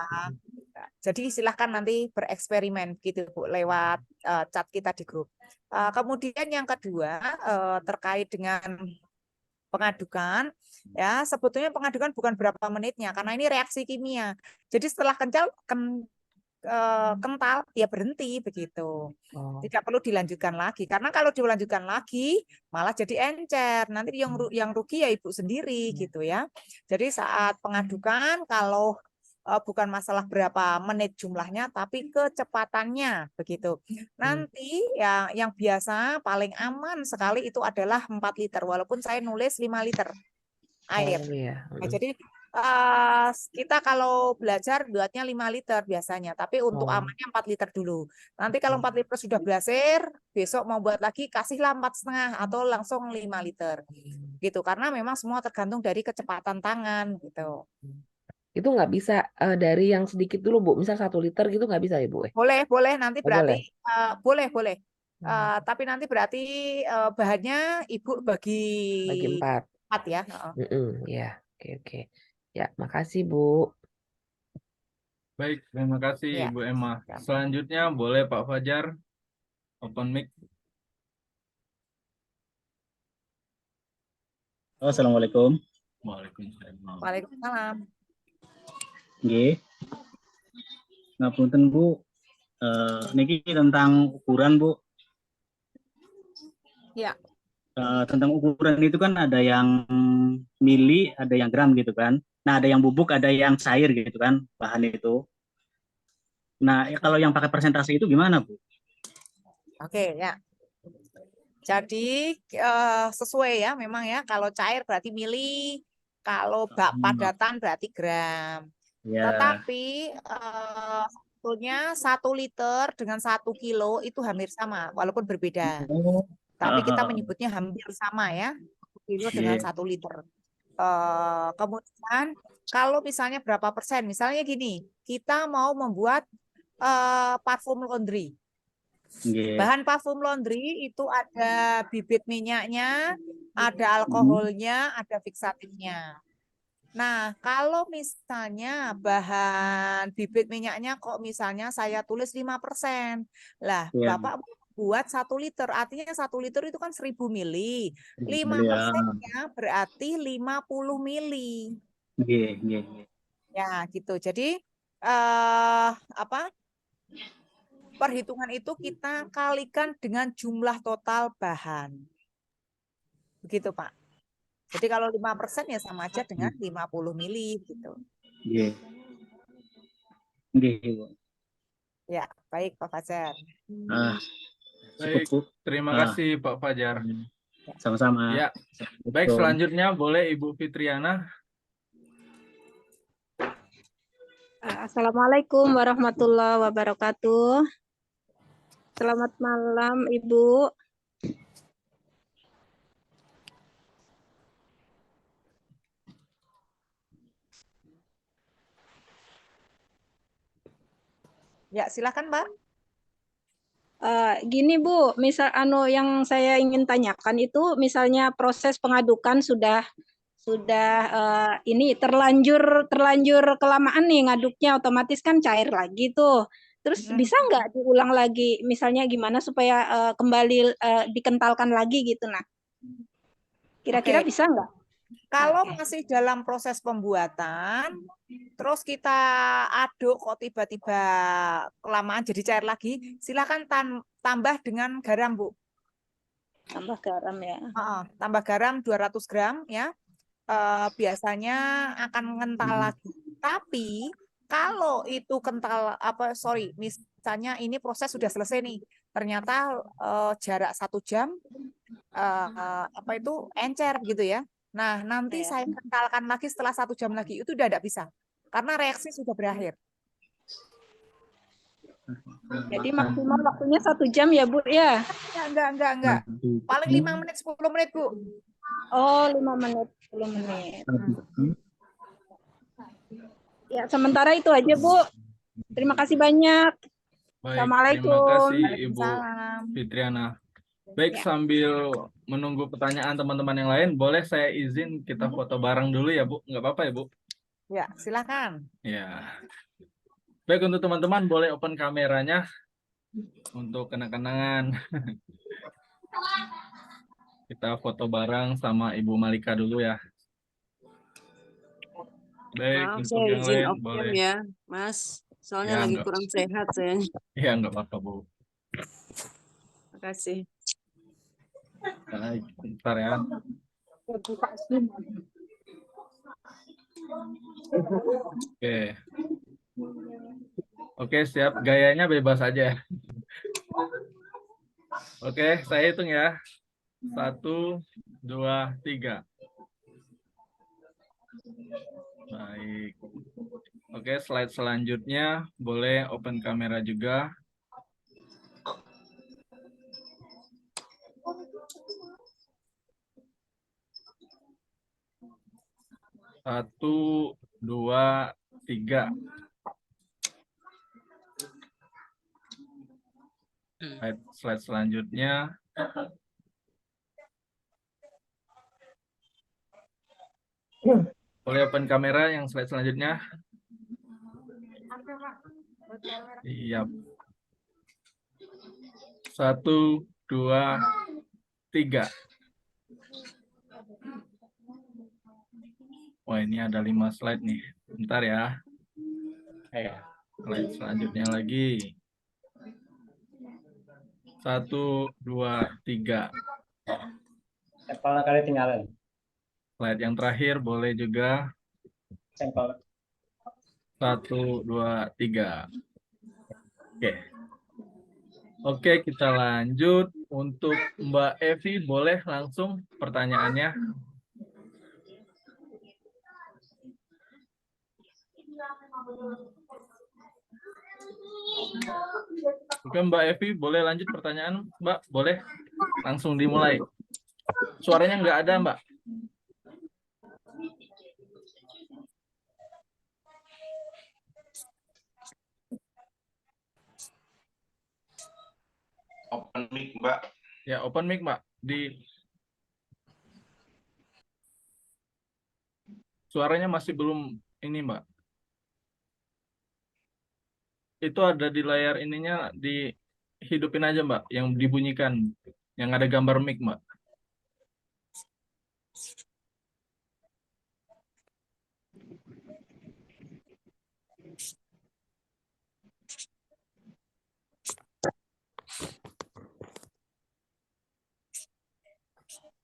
Jadi silahkan nanti bereksperimen gitu Bu lewat chat kita di grup. Kemudian yang kedua terkait dengan pengadukan, ya sebetulnya pengadukan bukan berapa menitnya karena ini reaksi kimia. Jadi setelah kental ya berhenti begitu. Tidak perlu dilanjutkan lagi karena kalau dilanjutkan lagi malah jadi encer. Nanti yang rugi ya Ibu sendiri gitu ya. Jadi saat pengadukan kalau bukan masalah berapa menit jumlahnya tapi kecepatannya begitu. Nanti ya yang biasa paling aman sekali itu adalah 4 liter walaupun saya nulis 5 liter air. Nah, jadi kita kalau belajar buatnya 5 liter biasanya, tapi untuk amannya 4 liter dulu. Nanti kalau 4 liter sudah blasir, besok mau buat lagi kasihlah 4,5 atau langsung 5 liter. Gitu, karena memang semua tergantung dari kecepatan tangan gitu. Itu nggak bisa dari yang sedikit dulu Bu, misal 1 liter gitu nggak bisa ya Bu? Boleh nanti berarti boleh. Tapi nanti berarti bahannya Ibu bagi 4 ya. Ya, oke. Ya, makasih Bu. Baik, terima kasih Ibu Emma. Selanjutnya boleh Pak Fajar, open mic. Assalamualaikum. Waalaikumsalam. Nggih. Ngapunten Bu, niki tentang ukuran Bu. Ya. Tentang ukuran itu kan ada yang mili, ada yang gram gitu kan. Nah, ada yang bubuk, ada yang cair gitu kan bahan itu. Nah, kalau yang pakai persentase itu gimana Bu? Oke ya. Jadi sesuai ya memang ya kalau cair berarti mili, kalau padatan berarti gram. Tetapi sebetulnya 1 liter dengan 1 kilo itu hampir sama walaupun berbeda. Tapi kita menyebutnya hampir sama ya, 1 kilo dengan 1 liter. Kemudian kalau misalnya berapa persen, misalnya gini, kita mau membuat parfum laundry. Bahan parfum laundry itu ada bibit minyaknya, ada alkoholnya, ada fiksatifnya. Nah, kalau misalnya bahan bibit minyaknya kok misalnya saya tulis 5%. Lah, Bapak buat 1 liter, artinya 1 liter itu kan 1000 mili. 5%-nya berarti 50 mili. Ya, gitu. Jadi apa? Perhitungan itu kita kalikan dengan jumlah total bahan. Begitu, Pak. Jadi kalau 5% ya sama aja dengan 50 mili gitu. Iya. Nggih, Bu. Ya, baik Pak Fajar. Cukup, Baik, Bu. terima Ah, kasih Pak Fajar. sama-sama. Ya, baik Assalamualaikum. selanjutnya boleh Ibu Fitriana. Assalamualaikum warahmatullahi wabarakatuh. Selamat malam, Ibu. Ya, silakan, Mbak. Gini Bu, misal yang saya ingin tanyakan itu misalnya proses pengadukan sudah ini terlanjur kelamaan nih ngaduknya, otomatis kan cair lagi tuh. Terus bisa nggak diulang lagi? Misalnya gimana supaya kembali dikentalkan lagi gitu? Nah, kira-kira Oke. bisa nggak? Kalau masih dalam proses pembuatan, terus kita aduk kok tiba-tiba kelamaan jadi cair lagi, silakan tambah dengan garam, Bu. Tambah garam ya. Tambah garam 200 gram ya. Biasanya akan kental lagi. Tapi kalau itu kental misalnya ini proses sudah selesai nih, ternyata jarak 1 jam encer gitu ya. Nah, nanti saya kentalkan lagi setelah 1 jam lagi, itu udah tidak bisa. Karena reaksi sudah berakhir. Jadi maksimal waktunya 1 jam ya, Bu ya? Enggak. Paling 5 menit, 10 menit, Bu. Oh, 5 menit, 10 menit. Ya, sementara itu aja, Bu. Terima kasih banyak. Baik, Assalamualaikum. terima kasih Ibu Waalaikumsalam. Fitriana. Baik, Ya. sambil menunggu pertanyaan teman-teman yang lain, boleh saya izin kita foto bareng dulu ya, Bu? Nggak apa-apa ya, Bu? Ya, silakan. Ya. Baik, untuk teman-teman boleh open kameranya untuk kenang-kenangan. Kita foto bareng sama Ibu Malika dulu ya. Baik, Maaf, untuk saya yang izin lain off cam boleh. ya, Mas. Soalnya Ya, lagi enggak. kurang sehat saya. Ya, nggak apa-apa, Bu. Terima kasih. Baik, bentar ya. Oke. Oke, siap. Gayanya bebas aja. Oke, saya hitung ya. 1, 2, 3. Baik. Oke, slide selanjutnya boleh open kamera juga. Satu, 2, 3. Slide selanjutnya. Boleh open kamera yang slide selanjutnya. Iya. 1, 2, 3. Wah, ini ada 5 slide nih. Bentar ya. Slide selanjutnya lagi. 1, 2, 3. Sampelnya kali tinggalin. Slide yang terakhir boleh juga. Sampel. 1, 2, 3. Oke. Oke, kita lanjut. Untuk Mbak Evi, boleh langsung pertanyaannya? Oke, Mbak Evi, boleh lanjut pertanyaan, Mbak? Boleh? Langsung dimulai. Suaranya nggak ada, Mbak. Open mic, Mbak. Ya, open mic, Mbak. Suaranya masih belum ini, Mbak. Itu ada di layar ininya, dihidupin aja, Mbak, yang dibunyikan, yang ada gambar mic, Mbak.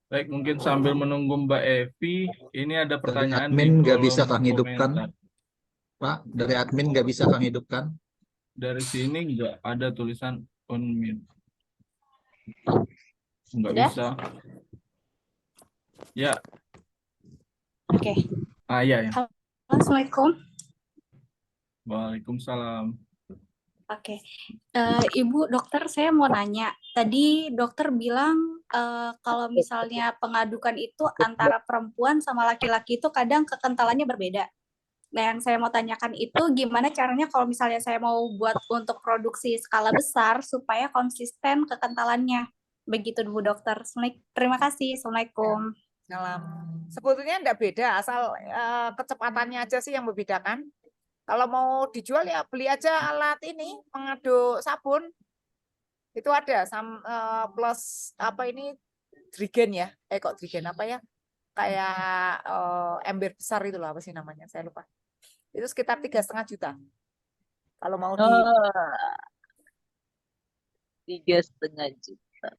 Baik, mungkin sambil menunggu Mbak Evi, ini ada Dari pertanyaan di admin nggak bisa kolom Kang hidupkan, komentar. Pak. Dari admin nggak bisa Kang hidupkan. Dari sini nggak ada tulisan unmute. Nggak Udah? bisa. Ya, Oke. ya, ya. Halo, Assalamualaikum. Waalaikumsalam. Oke. Ibu dokter, saya mau nanya. Tadi dokter bilang kalau misalnya pengadukan itu antara perempuan sama laki-laki itu kadang kekentalannya berbeda. Nah, yang saya mau tanyakan itu gimana caranya kalau misalnya saya mau buat untuk produksi skala besar supaya konsisten kekentalannya. Begitu Bu Dokter. Terima kasih. Assalamualaikum. Salam. Sebetulnya enggak beda, asal kecepatannya aja sih yang membedakan. Kalau mau dijual ya beli aja alat ini pengaduk sabun. Itu ada plus apa ini drigen ya. Kok drigen apa ya? Kayak ember besar itu loh, apa sih namanya? Saya lupa. Itu sekitar 3,5 juta. Kalau mau di 3,5 juta.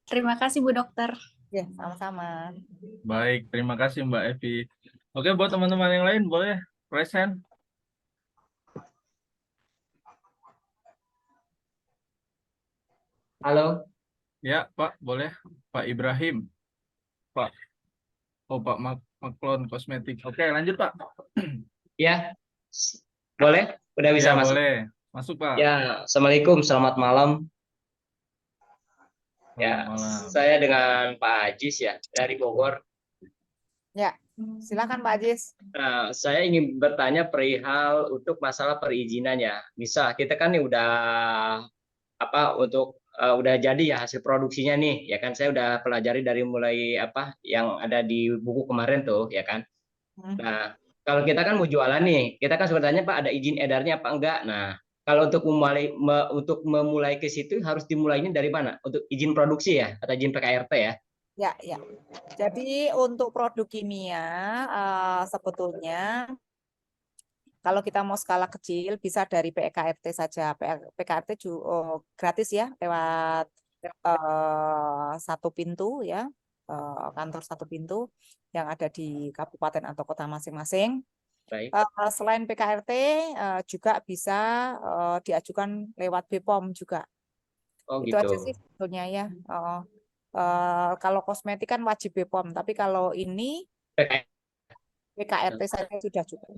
Terima kasih Bu Dokter. Ya, sama-sama. Baik, terima kasih Mbak Evi. Oke, buat teman-teman yang lain boleh raise hand. Halo. Ya, Pak, boleh. Pak Ibrahim. Pak. Oh, Pak Maklon Kosmetik. Oke, lanjut, Pak. Ya, boleh? Udah bisa Ya, masuk? boleh. Masuk, Pak. Ya, Assalamualaikum, selamat malam. Ya, Malam. saya dengan Pak Ajis ya, dari Bogor. Ya, silakan Pak Ajis. Nah, saya ingin bertanya perihal untuk masalah perizinannya. Misal kita kan nih udah udah jadi ya hasil produksinya nih, ya kan saya udah pelajari dari mulai apa yang ada di buku kemarin tuh, ya kan. Nah, kalau kita kan mau jualan nih, kita kan sebenarnya Pak ada izin edarnya apa enggak. Nah, kalau untuk memulai ke situ harus dimulainya dari mana? Untuk izin produksi ya atau izin PKRT ya? Ya, ya. Jadi untuk produk kimia sebetulnya kalau kita mau skala kecil bisa dari PKRT saja. PKRT gratis ya lewat satu pintu ya, kantor satu pintu yang ada di kabupaten atau kota masing-masing. Baik. Selain PKRT juga bisa diajukan lewat BPOM juga. Oh Itu gitu. aja sih sebetulnya ya. Kalau kosmetik kan wajib BPOM, tapi kalau ini PKRT saja sudah cukup.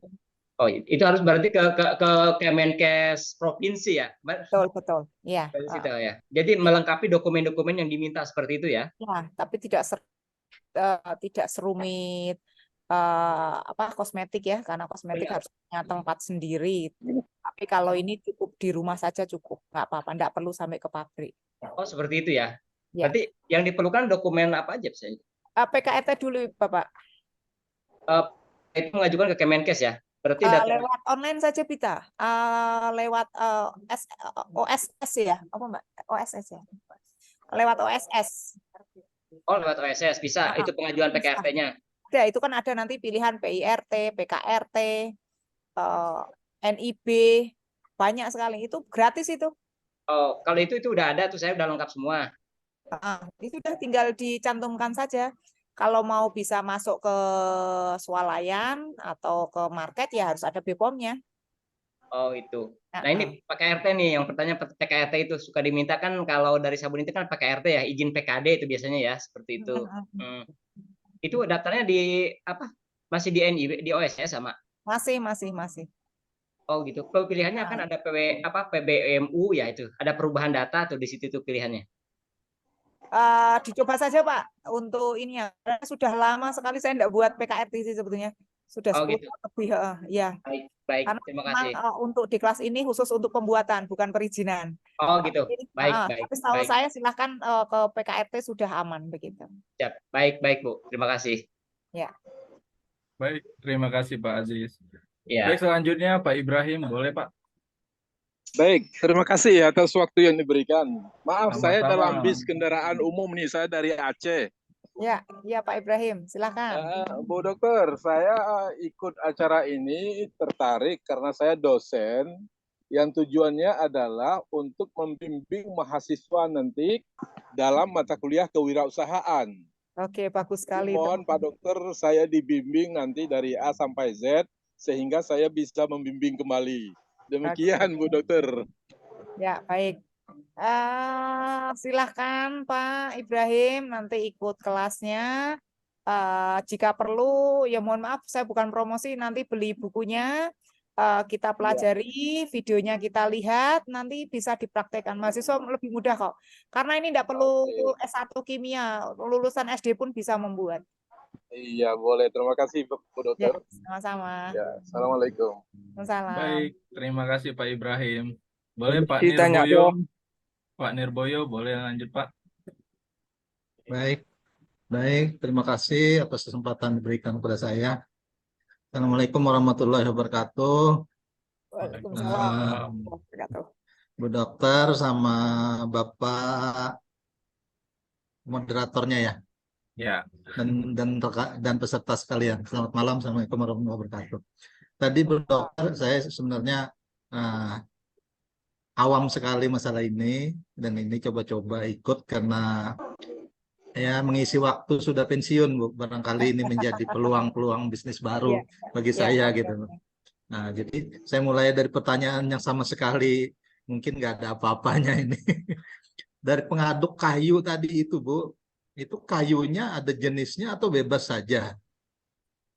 Oh, itu harus berarti ke Kemenkes provinsi ya? Betul, betul. Iya. Dari situ ya. Jadi melengkapi dokumen-dokumen yang diminta seperti itu ya? Ya, tapi tidak serumit kosmetik ya, karena kosmetik harus punya tempat sendiri. Tapi kalau ini cukup di rumah saja cukup, nggak apa-apa, nggak perlu sampai ke pabrik. Oh, seperti itu ya. Ya. Berarti yang diperlukan dokumen apa aja misalnya? PKRT dulu, Bapak. Itu mengajukan ke Kemenkes ya? Berarti Lewat online saja bisa. Lewat OSS ya, apa Mbak? OSS ya. Lewat OSS. Oh, lewat OSS bisa. Itu pengajuan PKRT-nya. Ya, itu kan ada nanti pilihan PIRT, PKRT, NIB, banyak sekali. Itu gratis itu. Oh, kalau itu udah ada tuh, saya udah lengkap semua. Itu udah tinggal dicantumkan saja. Kalau mau bisa masuk ke swalayan atau ke market ya harus ada BPOM-nya. Oh, itu. Nah, ini PKRT nih, yang pertanyaan PKRT itu suka diminta kan kalau dari sabun itu kan PKRT ya, izin PKD itu biasanya ya, seperti itu. Itu daftarnya di apa? Masih di NIB, di OSS sama? Masih. Oh, gitu. Pilihannya kan ada PBMU ya itu. Ada perubahan data tuh di situ tuh pilihannya. Dicoba saja Pak untuk ini ya. Sudah lama sekali saya tidak buat PKRT sih sebetulnya. Sudah 10 gitu. tahun lebih ya. Baik. Karena Terima kasih. untuk di kelas ini khusus untuk pembuatan, bukan perizinan. Oh gitu. Baik. Tapi setahu saya silahkan ke PKRT sudah aman begitu. Siap. Baik Bu. Terima kasih. Ya. Baik, terima kasih Pak Aziz. Ya. Baik, selanjutnya Pak Ibrahim, boleh Pak? Baik, terima kasih atas waktu yang diberikan. Maaf, Sama-sama. saya dalam bis kendaraan umum nih, saya dari Aceh. Ya Pak Ibrahim, silakan. Bu Dokter, saya ikut acara ini tertarik karena saya dosen yang tujuannya adalah untuk membimbing mahasiswa nanti dalam mata kuliah kewirausahaan. Oke, bagus sekali. Mohon Pak Dokter, saya dibimbing nanti dari A sampai Z, sehingga saya bisa membimbing kembali. Demikian, Bu Dokter. Ya, baik. Silahkan Pak Ibrahim nanti ikut kelasnya. Jika perlu, ya mohon maaf, saya bukan promosi, nanti beli bukunya, kita pelajari, videonya kita lihat, nanti bisa dipraktekkan. Mahasiswa lebih mudah kok. Karena ini tidak perlu S1 kimia, lulusan SD pun bisa membuat. Iya, boleh. Terima kasih, Bu Ya, Dokter. sama-sama. Ya, Assalamualaikum. Salam. Baik, terima kasih Pak Ibrahim. Boleh Pak Ditanya Nirboyo? dong. Pak Nirboyo, boleh lanjut Pak? Baik, baik. Terima kasih atas kesempatan diberikan kepada saya. Assalamualaikum warahmatullahi wabarakatuh. Waalaikumsalam. Bu Dokter sama Bapak moderatornya ya. Ya. Dan peserta sekalian. Selamat malam. Assalamualaikum warahmatullahi wabarakatuh. Tadi Bu Dokter, saya sebenarnya awam sekali masalah ini, dan ini coba-coba ikut karena ya mengisi waktu sudah pensiun, Bu. Barangkali ini menjadi peluang-peluang bisnis baru bagi saya gitu. Nah, jadi saya mulai dari pertanyaan yang sama sekali mungkin nggak ada apa-apanya ini. Dari pengaduk kayu tadi itu, Bu, itu kayunya ada jenisnya atau bebas saja?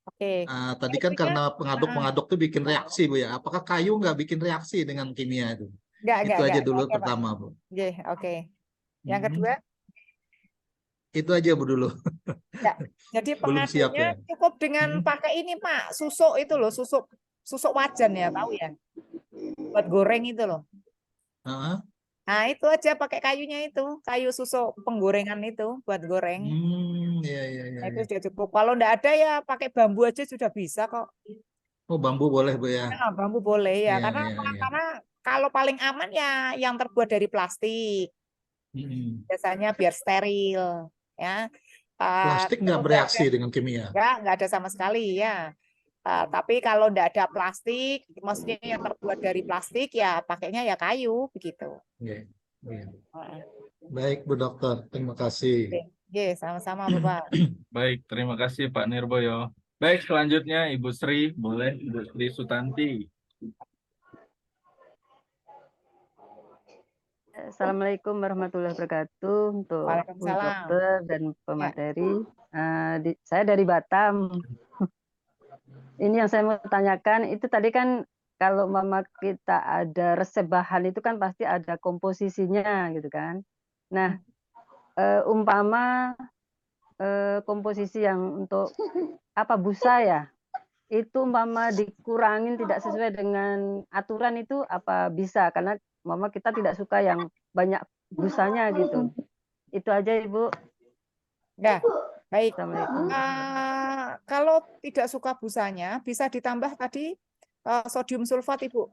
Oke. Tadi kan karena pengaduk-pengaduk itu bikin reaksi, Bu ya. Apakah kayu nggak bikin reaksi dengan kimia itu? Itu aja dulu pertama, Bu. Oke. Yang kedua? Itu aja Bu dulu. Ya, jadi Belum siap pengaduknya ya. cukup dengan pakai ini Pak, susuk itu loh, susuk wajan ya, tahu ya? Buat goreng itu loh. Nah, itu aja pakai kayunya itu, kayu susuk penggorengan itu buat goreng. Nah, itu sudah cukup. Kalau enggak ada ya pakai bambu aja sudah bisa kok. Oh, bambu boleh Bu ya. Nah, bambu boleh ya, karena kalau paling aman ya yang terbuat dari plastik. Biasanya biar steril ya. Plastik nggak bereaksi dengan kimia? Nggak ada sama sekali ya. Tapi kalau nggak ada plastik, maksudnya yang terbuat dari plastik ya pakainya ya kayu begitu. Baik Bu Dokter, terima kasih. Oke, sama-sama Bapak. Baik, terima kasih Pak Nirboyo. Baik, selanjutnya Ibu Sri, boleh Ibu Sri Sutanti. Assalamualaikum warahmatullahi wabarakatuh untuk Bu Dokter dan pemateri. Saya dari Batam. Ini yang saya mau tanyakan, itu tadi kan kalau mama kita ada resep bahan itu kan pasti ada komposisinya gitu kan. Nah, umpama komposisi yang untuk busa ya, itu umpama dikurangin tidak sesuai dengan aturan itu apa bisa? Karena mama kita tidak suka yang banyak busanya gitu. Itu aja Ibu. Ya, baik. Kalau tidak suka busanya, bisa ditambah tadi sodium sulfat Ibu.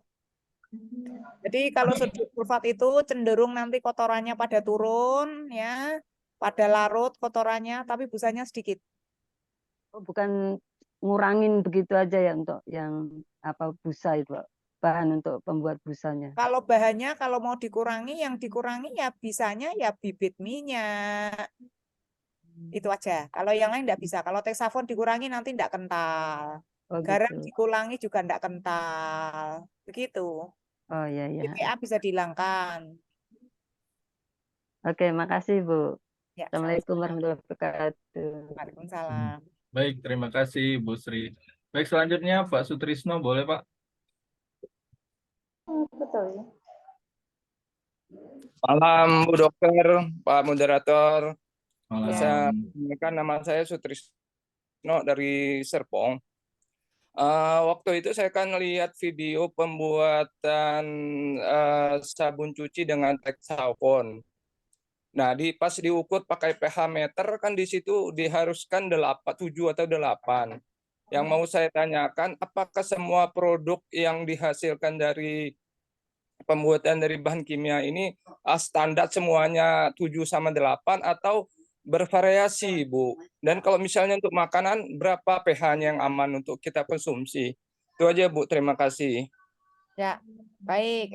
Jadi kalau sodium sulfat itu cenderung nanti kotorannya pada turun, ya, pada larut kotorannya, tapi busanya sedikit. Bukan ngurangin begitu aja ya untuk yang busa itu, bahan untuk pembuat busanya. Kalau bahannya kalau mau dikurangi, yang dikurangi ya bisanya ya bibit minyak. Itu aja. Kalau yang lain tidak bisa. Kalau teksafon dikurangi nanti tidak kental. Garam dikurangi juga tidak kental. Begitu. Oh iya iya. BPA bisa dihilangkan. Oke, makasih Bu. Ya, Assalamualaikum warahmatullahi wabarakatuh. Waalaikumsalam. Baik, terima kasih Bu Sri. Baik, selanjutnya Pak Sutrisno, boleh Pak? Betul. Malam Bu Dokter, Pak Moderator. Malam. Nama saya Sutrisno dari Serpong. Waktu itu saya kan lihat video pembuatan sabun cuci dengan teksafon. Nah, pas diukur pakai pH meter kan di situ diharuskan 7 atau 8. Yang mau saya tanyakan, apakah semua produk yang dihasilkan dari pembuatan dari bahan kimia ini standar semuanya 7 sama 8 atau bervariasi, Bu? Dan kalau misalnya untuk makanan, berapa pH-nya yang aman untuk kita konsumsi? Itu aja, Bu. Terima kasih. Ya, baik.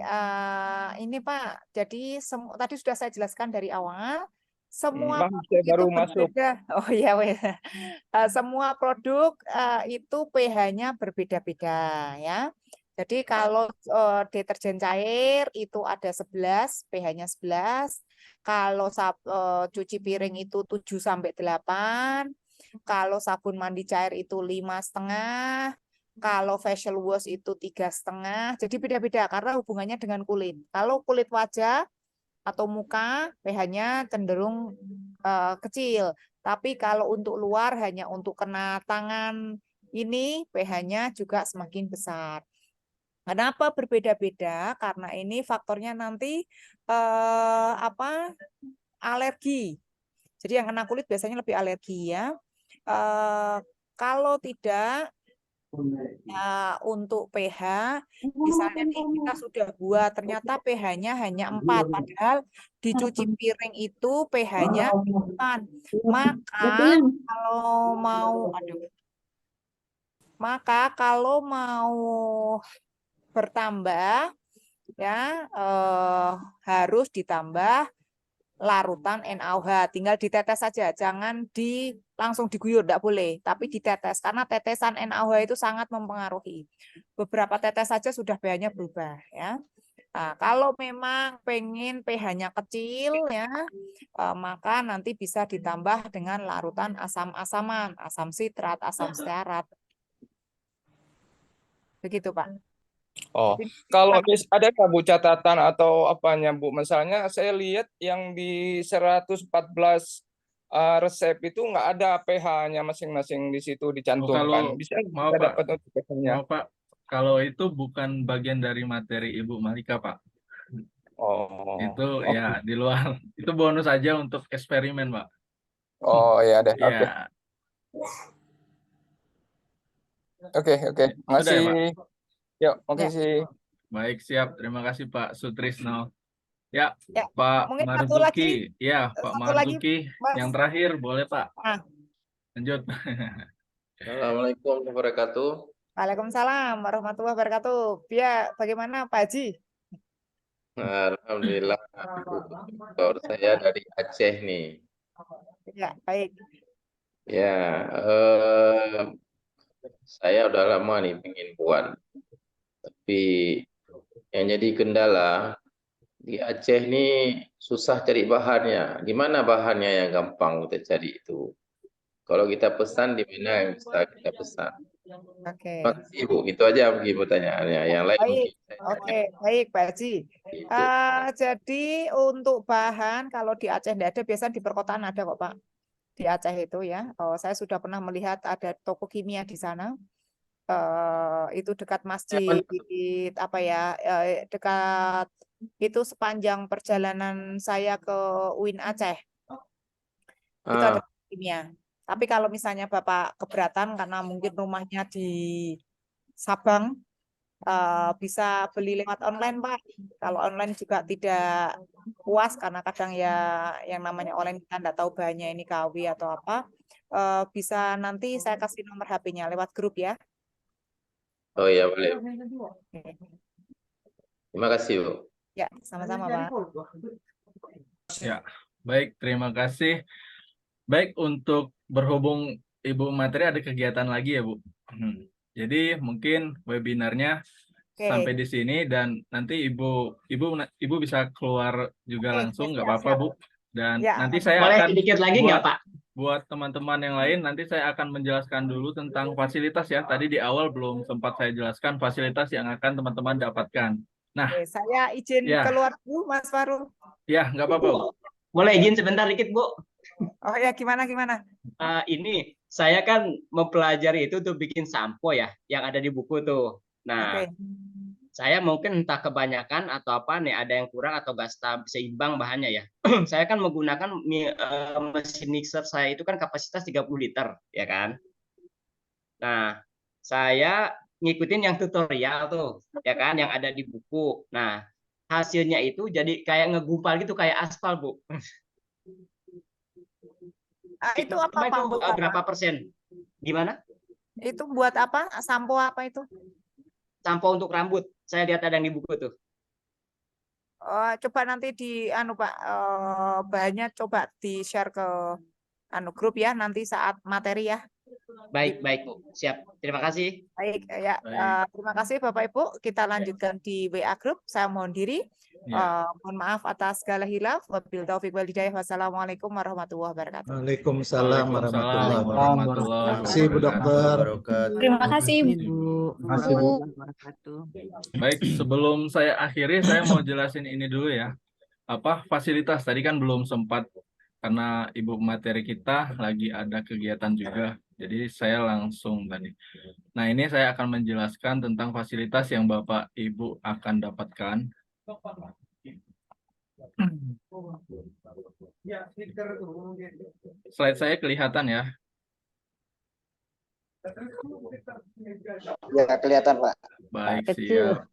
Ini Pak, jadi tadi sudah saya jelaskan dari awal, semua Maaf, produk saya itu baru masuk. berbeda. Oh iya, wes. Semua produk itu pH-nya berbeda-beda ya. Jadi kalau deterjen cair itu ada 11, pH-nya 11. Kalau cuci piring itu 7 sampai 8. Kalau sabun mandi cair itu 5,5. Kalau facial wash itu 3,5. Jadi beda-beda karena hubungannya dengan kulit. Kalau kulit wajah atau muka pH-nya cenderung kecil. Tapi kalau untuk luar hanya untuk kena tangan ini pH-nya juga semakin besar. Kenapa berbeda-beda? Karena ini faktornya nanti alergi. Jadi yang kena kulit biasanya lebih alergi ya. Kalau tidak untuk pH, misalnya nih kita sudah buat ternyata pH-nya hanya 4, padahal dicuci piring itu pH-nya 8. Maka kalau mau bertambah ya harus ditambah larutan NaOH, tinggal ditetes saja, jangan langsung diguyur, tidak boleh, tapi ditetes karena tetesan NaOH itu sangat mempengaruhi. Beberapa tetes saja sudah pH-nya berubah ya. Nah, kalau memang pengen pH-nya kecil ya, maka nanti bisa ditambah dengan larutan asam-asaman, asam sitrat, asam stearat. Begitu, Pak. Oh, kalau ada nggak Bu catatan atau apanya Bu? Misalnya saya lihat yang di 114 resep itu nggak ada pH-nya masing-masing di situ dicantumkan. Bisa Mau kita Pak, dapat notifikasinya? mau Pak, kalau itu bukan bagian dari materi Ibu Malika Pak. Oh, Itu ya di luar. Itu bonus aja untuk eksperimen Pak. oh ya deh, oke. Ya, Oke. sudah ya Pak. Makasih. Yuk, makasih. Baik, siap. Terima kasih Pak Sutrisno. Ya, Ya, Pak mungkin satu lagi. Marzuki. Ya, Pak Satu lagi, Marzuki. Mas. Yang terakhir, boleh Pak. Ah. Lanjut. Assalamualaikum warahmatullahi wabarakatuh. Waalaikumsalam warahmatullahi wabarakatuh. Ya, bagaimana Pak Haji? Alhamdulillah, Ibu. Saya dari Aceh nih. Ya, baik. Ya, saya udah lama nih pengen buat. Tapi yang jadi kendala di Aceh nih susah cari bahannya. Gimana bahannya yang gampang kita cari itu? Kalau kita pesan di mana yang bisa kita pesan? Oke. Terima kasih Bu. Itu aja mungkin pertanyaannya. Yang lain Baik, mungkin oke, baik Pak Haji. Jadi untuk bahan kalau di Aceh tidak ada, biasanya di perkotaan ada kok Pak. Di Aceh itu ya, saya sudah pernah melihat ada toko kimia di sana. Itu dekat masjid, dekat itu sepanjang perjalanan saya ke UIN Aceh. Itu ada kimia. Tapi kalau misalnya Bapak keberatan karena mungkin rumahnya di Sabang, bisa beli lewat online Pak. Kalau online juga tidak puas karena kadang ya yang namanya online kita tidak tahu bahannya ini KW atau apa. Bisa nanti saya kasih nomor HP-nya lewat grup ya. Oh iya boleh. Terima kasih Bu. Ya, sama-sama Pak. Ya, baik, terima kasih. Baik, untuk berhubung Ibu materi ada kegiatan lagi ya Bu. Jadi mungkin webinarnya sampai di sini dan nanti Ibu bisa keluar juga langsung, nggak apa-apa Bu. Dan nanti saya boleh akan sedikit lagi nggak Pak? Buat teman-teman yang lain, nanti saya akan menjelaskan dulu tentang fasilitas ya. Tadi di awal belum sempat saya jelaskan fasilitas yang akan teman-teman dapatkan. Nah, saya izin keluar dulu Mas Faru. Ya, nggak apa-apa Bu. Boleh izin sebentar dikit Bu? Oh ya, gimana? Ini saya kan mempelajari itu untuk bikin sampo ya, yang ada di buku tuh. Nah, saya mungkin entah kebanyakan atau apa nih, ada yang kurang atau nggak seimbang bahannya ya. Saya kan menggunakan mesin mixer saya itu kan kapasitas 30 liter, ya kan. Nah, saya ngikutin yang tutorial tuh, ya kan, yang ada di buku. Nah, hasilnya itu jadi kayak ngegumpal gitu, kayak aspal Bu. Itu apa Pak? Berapa persen? Gimana? Itu buat apa? Sampo apa itu? Sampo untuk rambut. Saya lihat ada yang di buku tuh. Coba nanti di Pak, bahannya coba di-share ke grup ya nanti saat materi ya. Baik, Bu. Siap. Terima kasih. Baik, ya. Terima kasih Bapak Ibu. Kita lanjutkan di WA Group. Saya mohon diri. Mohon maaf atas segala hilaf. Wabil taufik wal hidayah. Wassalamualaikum warahmatullahi wabarakatuh. Waalaikumsalam warahmatullahi wabarakatuh. warahmatullahi Terima kasih Bu Dokter. Terima kasih Bu. Ibu. Baik, sebelum saya akhiri, saya mau jelasin ini dulu ya. Apa fasilitas tadi kan belum sempat karena ibu materi kita lagi ada kegiatan juga. Jadi saya langsung tadi. Nah, ini saya akan menjelaskan tentang fasilitas yang Bapak Ibu akan dapatkan. Slide saya kelihatan ya? Ya, kelihatan Pak. Baik, siap.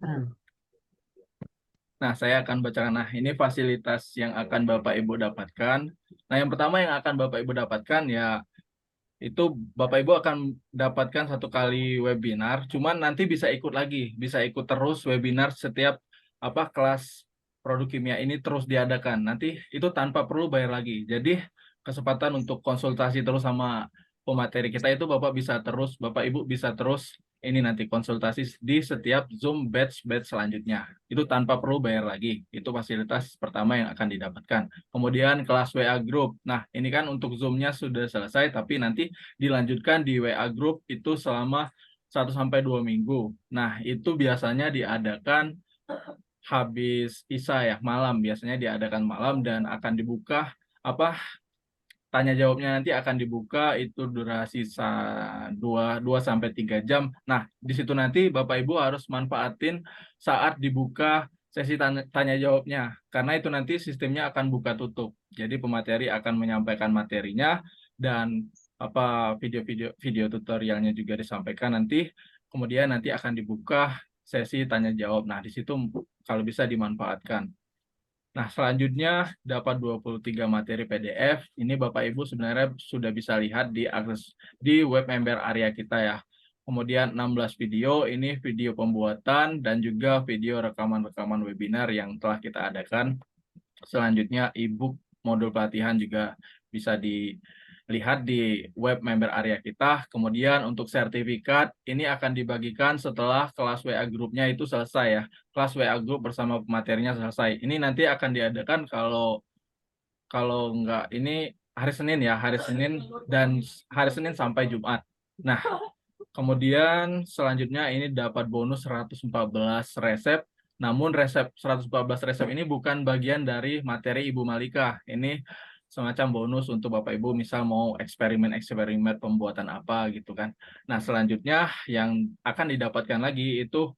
Nah, saya akan bacakan. Nah, ini fasilitas yang akan Bapak Ibu dapatkan. Nah, yang pertama yang akan Bapak Ibu dapatkan ya itu Bapak Ibu akan dapatkan 1 kali webinar, cuman nanti bisa ikut lagi, bisa ikut terus webinar setiap kelas produk kimia ini terus diadakan. Nanti itu tanpa perlu bayar lagi. Jadi kesempatan untuk konsultasi terus sama pemateri kita itu Bapak Ibu bisa terus ini nanti konsultasi di setiap Zoom batch selanjutnya. Itu tanpa perlu bayar lagi. Itu fasilitas pertama yang akan didapatkan. Kemudian kelas WA Group. Nah, ini kan untuk Zoom-nya sudah selesai, tapi nanti dilanjutkan di WA Group itu selama 1-2 minggu. Nah, itu biasanya diadakan habis Isya ya, malam. Biasanya diadakan malam dan akan dibuka tanya jawabnya nanti akan dibuka itu durasi 2-3 jam. Nah, di situ nanti Bapak Ibu harus manfaatin saat dibuka sesi tanya jawabnya. Karena itu nanti sistemnya akan buka tutup. Jadi pemateri akan menyampaikan materinya dan video tutorialnya juga disampaikan nanti. Kemudian nanti akan dibuka sesi tanya jawab. Nah, di situ kalau bisa dimanfaatkan. Nah, selanjutnya dapat 23 materi PDF. Ini Bapak Ibu sebenarnya sudah bisa lihat di web member area kita ya. Kemudian 16 video, ini video pembuatan dan juga video rekaman-rekaman webinar yang telah kita adakan. Selanjutnya e-book modul pelatihan juga bisa dilihat di web member area kita. Kemudian untuk sertifikat, ini akan dibagikan setelah kelas WA grupnya itu selesai ya. Kelas WA group bersama materinya selesai. Ini nanti akan diadakan kalau enggak ini hari Senin ya, hari Senin sampai Jumat. Nah, kemudian selanjutnya ini dapat bonus 114 resep. Namun 114 resep ini bukan bagian dari materi Ibu Malika. Ini semacam bonus untuk Bapak Ibu misal mau eksperimen pembuatan apa gitu kan. Nah, selanjutnya yang akan didapatkan lagi itu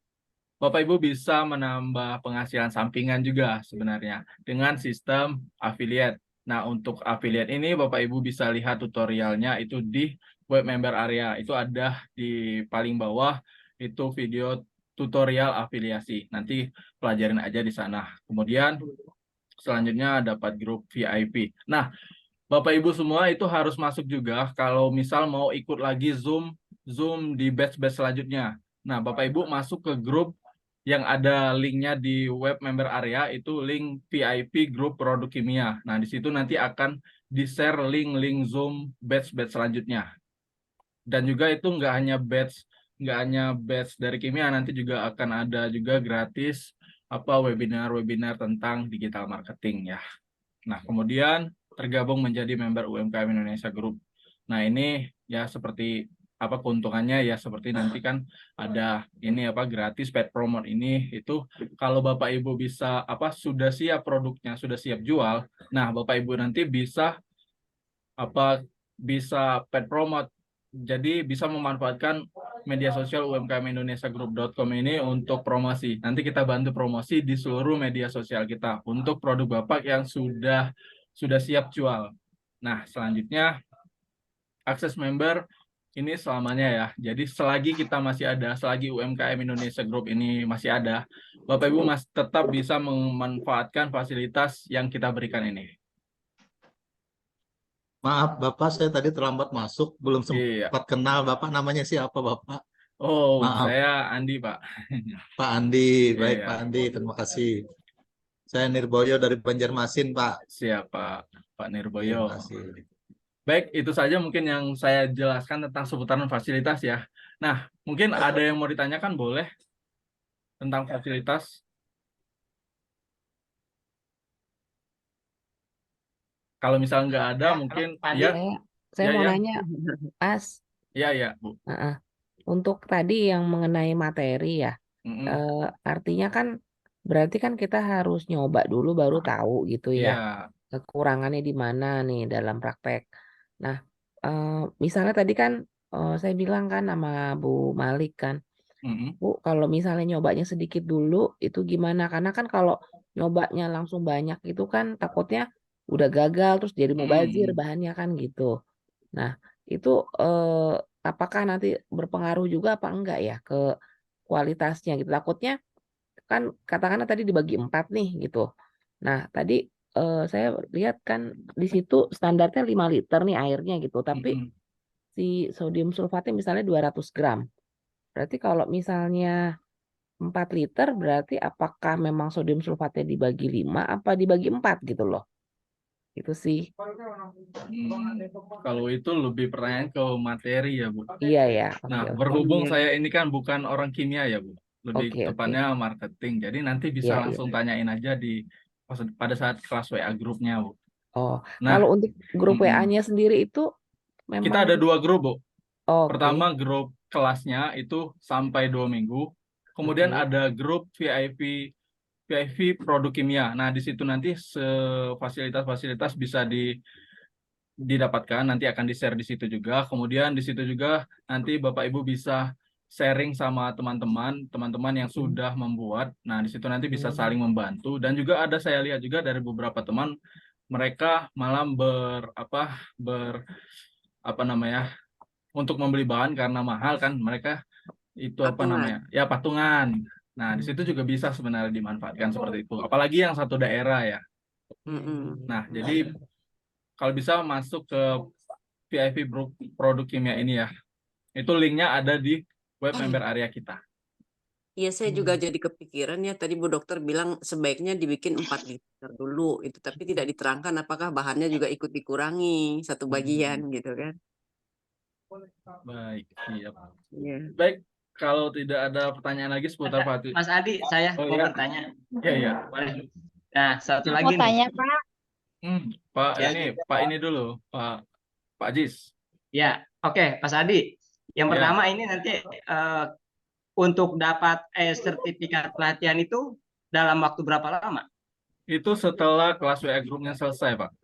Bapak Ibu bisa menambah penghasilan sampingan juga sebenarnya dengan sistem affiliate. Nah, untuk affiliate ini Bapak Ibu bisa lihat tutorialnya itu di web member area. Itu ada di paling bawah itu video tutorial afiliasi. Nanti pelajarin aja di sana. Kemudian selanjutnya dapat grup VIP. Nah, Bapak Ibu semua itu harus masuk juga kalau misal mau ikut lagi Zoom di batch selanjutnya. Nah, Bapak Ibu masuk ke grup yang ada linknya di web member area, itu link VIP grup produk kimia. Nah, di situ nanti akan di-share link Zoom batch selanjutnya. Dan juga itu nggak hanya batch dari kimia, nanti juga akan ada juga gratis webinar tentang digital marketing ya. Nah, kemudian tergabung menjadi member UMKM Indonesia Group. Nah, ini ya seperti keuntungannya ya seperti nanti kan ada ini gratis paid promote ini itu kalau Bapak Ibu bisa sudah siap produknya, sudah siap jual. Nah, Bapak Ibu nanti bisa paid promote. Jadi bisa memanfaatkan media sosial umkmindonesia.group.com ini untuk promosi. Nanti kita bantu promosi di seluruh media sosial kita untuk produk Bapak yang sudah siap jual. Nah, selanjutnya akses member ini selamanya ya. Jadi selagi kita masih ada, selagi UMKM Indonesia Group ini masih ada, Bapak Ibu masih tetap bisa memanfaatkan fasilitas yang kita berikan ini. Maaf Bapak, saya tadi terlambat masuk, belum sempat kenal Bapak, namanya siapa Bapak? Oh, Maaf, saya Andi, Pak. Pak Andi. Baik, Iya, Pak Andi. Terima kasih. Saya Nirboyo dari Banjarmasin, Pak. siap, Pak. Pak Terima Nirboyo. kasih. Baik, itu saja mungkin yang saya jelaskan tentang seputaran fasilitas ya. Nah, mungkin ada yang mau ditanyakan, boleh, tentang fasilitas. Kalau misalnya nggak ada, mungkin ya, Saya ya, mau ya, nanya, Mas, ya, ya, Bu. untuk tadi yang mengenai materi ya, artinya kan berarti kan kita harus nyoba dulu baru tahu gitu ya, Iya, kekurangannya di mana nih dalam praktek. Nah, misalnya tadi kan saya bilang kan sama Bu Malik kan, Bu, kalau misalnya nyobanya sedikit dulu itu gimana? Karena kan kalau nyobanya langsung banyak itu kan takutnya udah gagal terus jadi mubazir bahannya kan gitu. Nah, itu apakah nanti berpengaruh juga apa enggak ya ke kualitasnya gitu? Takutnya kan katakanlah tadi dibagi 4 nih gitu. Nah, tadi saya lihat kan di situ standarnya 5 liter nih airnya gitu, tapi si sodium sulfatnya misalnya 200 gram. Berarti kalau misalnya 4 liter berarti apakah memang sodium sulfatnya dibagi 5 apa dibagi 4 gitu loh. Itu sih. Kalau itu lebih pertanyaan ke materi ya, Bu. Iya ya. Nah, Oke, oke. berhubung saya ini kan bukan orang kimia ya, Bu. Lebih Oke, oke. tepatnya marketing. Jadi nanti bisa Iya, iya. langsung tanyain aja pada saat kelas WA grupnya, Bu. Oh, Nah, kalau untuk grup WA-nya sendiri itu kita memang ada 2 grup, Bu. Oke. Pertama grup kelasnya itu sampai 2 minggu. Kemudian Oke. ada grup VIP produk kimia. Nah, di situ nanti fasilitas-fasilitas bisa didapatkan, nanti akan di-share di situ juga. Kemudian di situ juga nanti Bapak Ibu bisa sharing sama teman-teman yang sudah membuat. Nah, di situ nanti bisa saling membantu dan juga ada saya lihat juga dari beberapa teman mereka malah untuk membeli bahan karena mahal kan mereka itu Patungan. patungan. Nah, di situ juga bisa sebenarnya dimanfaatkan seperti itu. Apalagi yang satu daerah ya. Nah, jadi kalau bisa masuk ke VIP produk kimia ini ya. Itu linknya ada di web member area kita. Iya, saya juga jadi kepikiran ya tadi Bu Dokter bilang sebaiknya dibikin 4 liter dulu itu, tapi tidak diterangkan apakah bahannya juga ikut dikurangi satu bagian gitu kan. Baik, siap. Iya. Baik, kalau tidak ada pertanyaan lagi seputar Fatih. Mas Adi, saya Oh, mau iya. bertanya. Iya, iya. Boleh. Nah, satu lagi Mau nih. tanya, Pak. Pak Ya. Pak ini dulu, Pak Jis. Ya, oke, Mas Adi. Yang Ya. pertama ini nanti untuk dapat sertifikat pelatihan itu dalam waktu berapa lama? Itu setelah kelas WA grupnya selesai, Pak.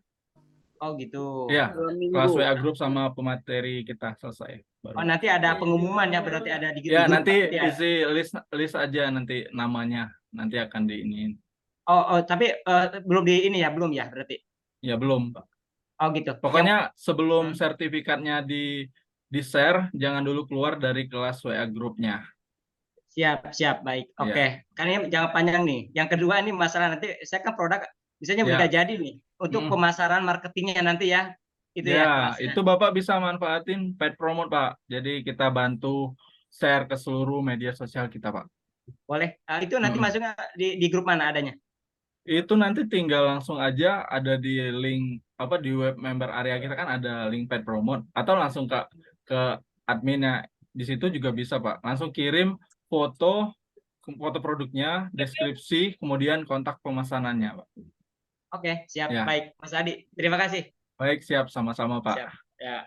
Oh gitu. Iya, 2 minggu. kelas WA grup sama pemateri kita selesai. Baru. Oh, nanti ada pengumuman ya, berarti ada di Ya, grup nanti ya. isi list aja nanti namanya. Nanti akan diiniin. Oh, tapi belum di ini ya, belum ya berarti. Ya, belum, Pak. Oh gitu. Pokoknya sebelum sertifikatnya di-share, jangan dulu keluar dari kelas WA grupnya. Siap, baik. Oke. Kan ini jangan panjang nih. Yang kedua ini masalah nanti saya kan produk misalnya Ya. udah jadi nih untuk pemasaran marketingnya nanti ya. Itu ya. Mas. Itu Bapak bisa manfaatin paid promote, Pak. Jadi kita bantu share ke seluruh media sosial kita, Pak. Boleh. Itu nanti masuknya di grup mana adanya? Itu nanti tinggal langsung aja ada di link di web member area kita kan ada link paid promote atau langsung ke adminnya. Di situ juga bisa, Pak. Langsung kirim foto produknya, deskripsi, kemudian kontak pemesanannya, Pak. Oke, siap. Ya. Baik, Mas Adi. Terima kasih. Baik, siap. Sama-sama, Pak. Siap. Ya.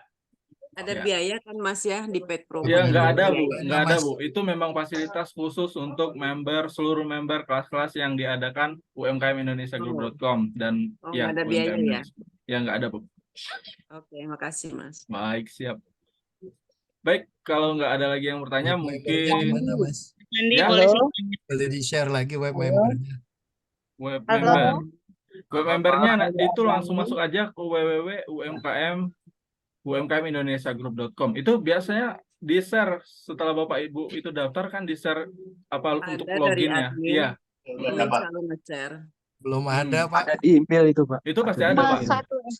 Ada Ya. biaya kan Mas ya di paid promote? Ya, nggak ada, Bu. Biaya. Nggak ada, Bu. Itu memang fasilitas khusus untuk seluruh member kelas-kelas yang diadakan umkminindonesiagroup.com dan nggak ada biaya UMKM ya? Ya, nggak ada, Bu. Oke, makasih Mas. Baik, siap. Baik, kalau nggak ada lagi yang bertanya, mungkin Gimana, Mas? Ya. Boleh di-share lagi web membernya. Web Halo. member. Web membernya itu langsung masuk aja ke www.umkminindonesiagroup.com. Itu biasanya di-share setelah Bapak Ibu itu daftar kan di-share untuk Ada dari loginnya. admin. Iya. Admin selalu nge-share. Belum ada, Pak. Ada di email itu, Pak. Itu pasti Ada ada, di Pak. email.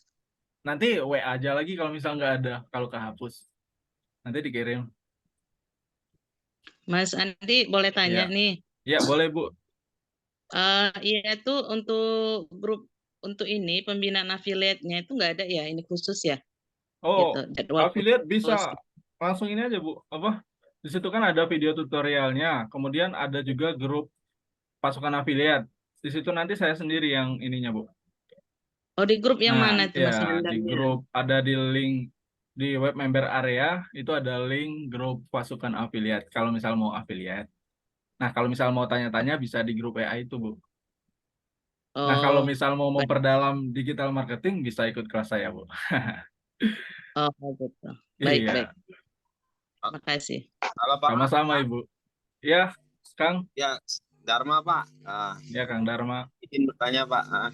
Nanti WA aja lagi kalau misal nggak ada, kalau kehapus. Nanti dikirim. Mas Andi boleh tanya Iya. nih. Ya, boleh Bu. Iya itu untuk grup untuk ini pembinaan affiliate-nya itu nggak ada ya ini khusus ya Oh, gitu jadwal affiliate khusus. bisa langsung ini aja Bu. Apa? Di situ kan ada video tutorialnya. Kemudian ada juga grup pasukan affiliate. Di situ nanti saya sendiri yang ininya Bu. Oh di grup yang Nah, mana tuh Mas? ya di grup ada di link di web member area itu ada link grup pasukan affiliate. Kalau misal mau affiliate. Nah, kalau misal mau tanya-tanya bisa di grup WA itu Bu. Nah, kalau Oh, misal mau memperdalam digital marketing bisa ikut kelas saya Bu. oh gitu. Baik, Iya. baik. Makasih. Halo Pak. Sama-sama Ibu. Ya, Kang. Ya, Dharma Pak. Ya, Kang Dharma. Izin bertanya Pak.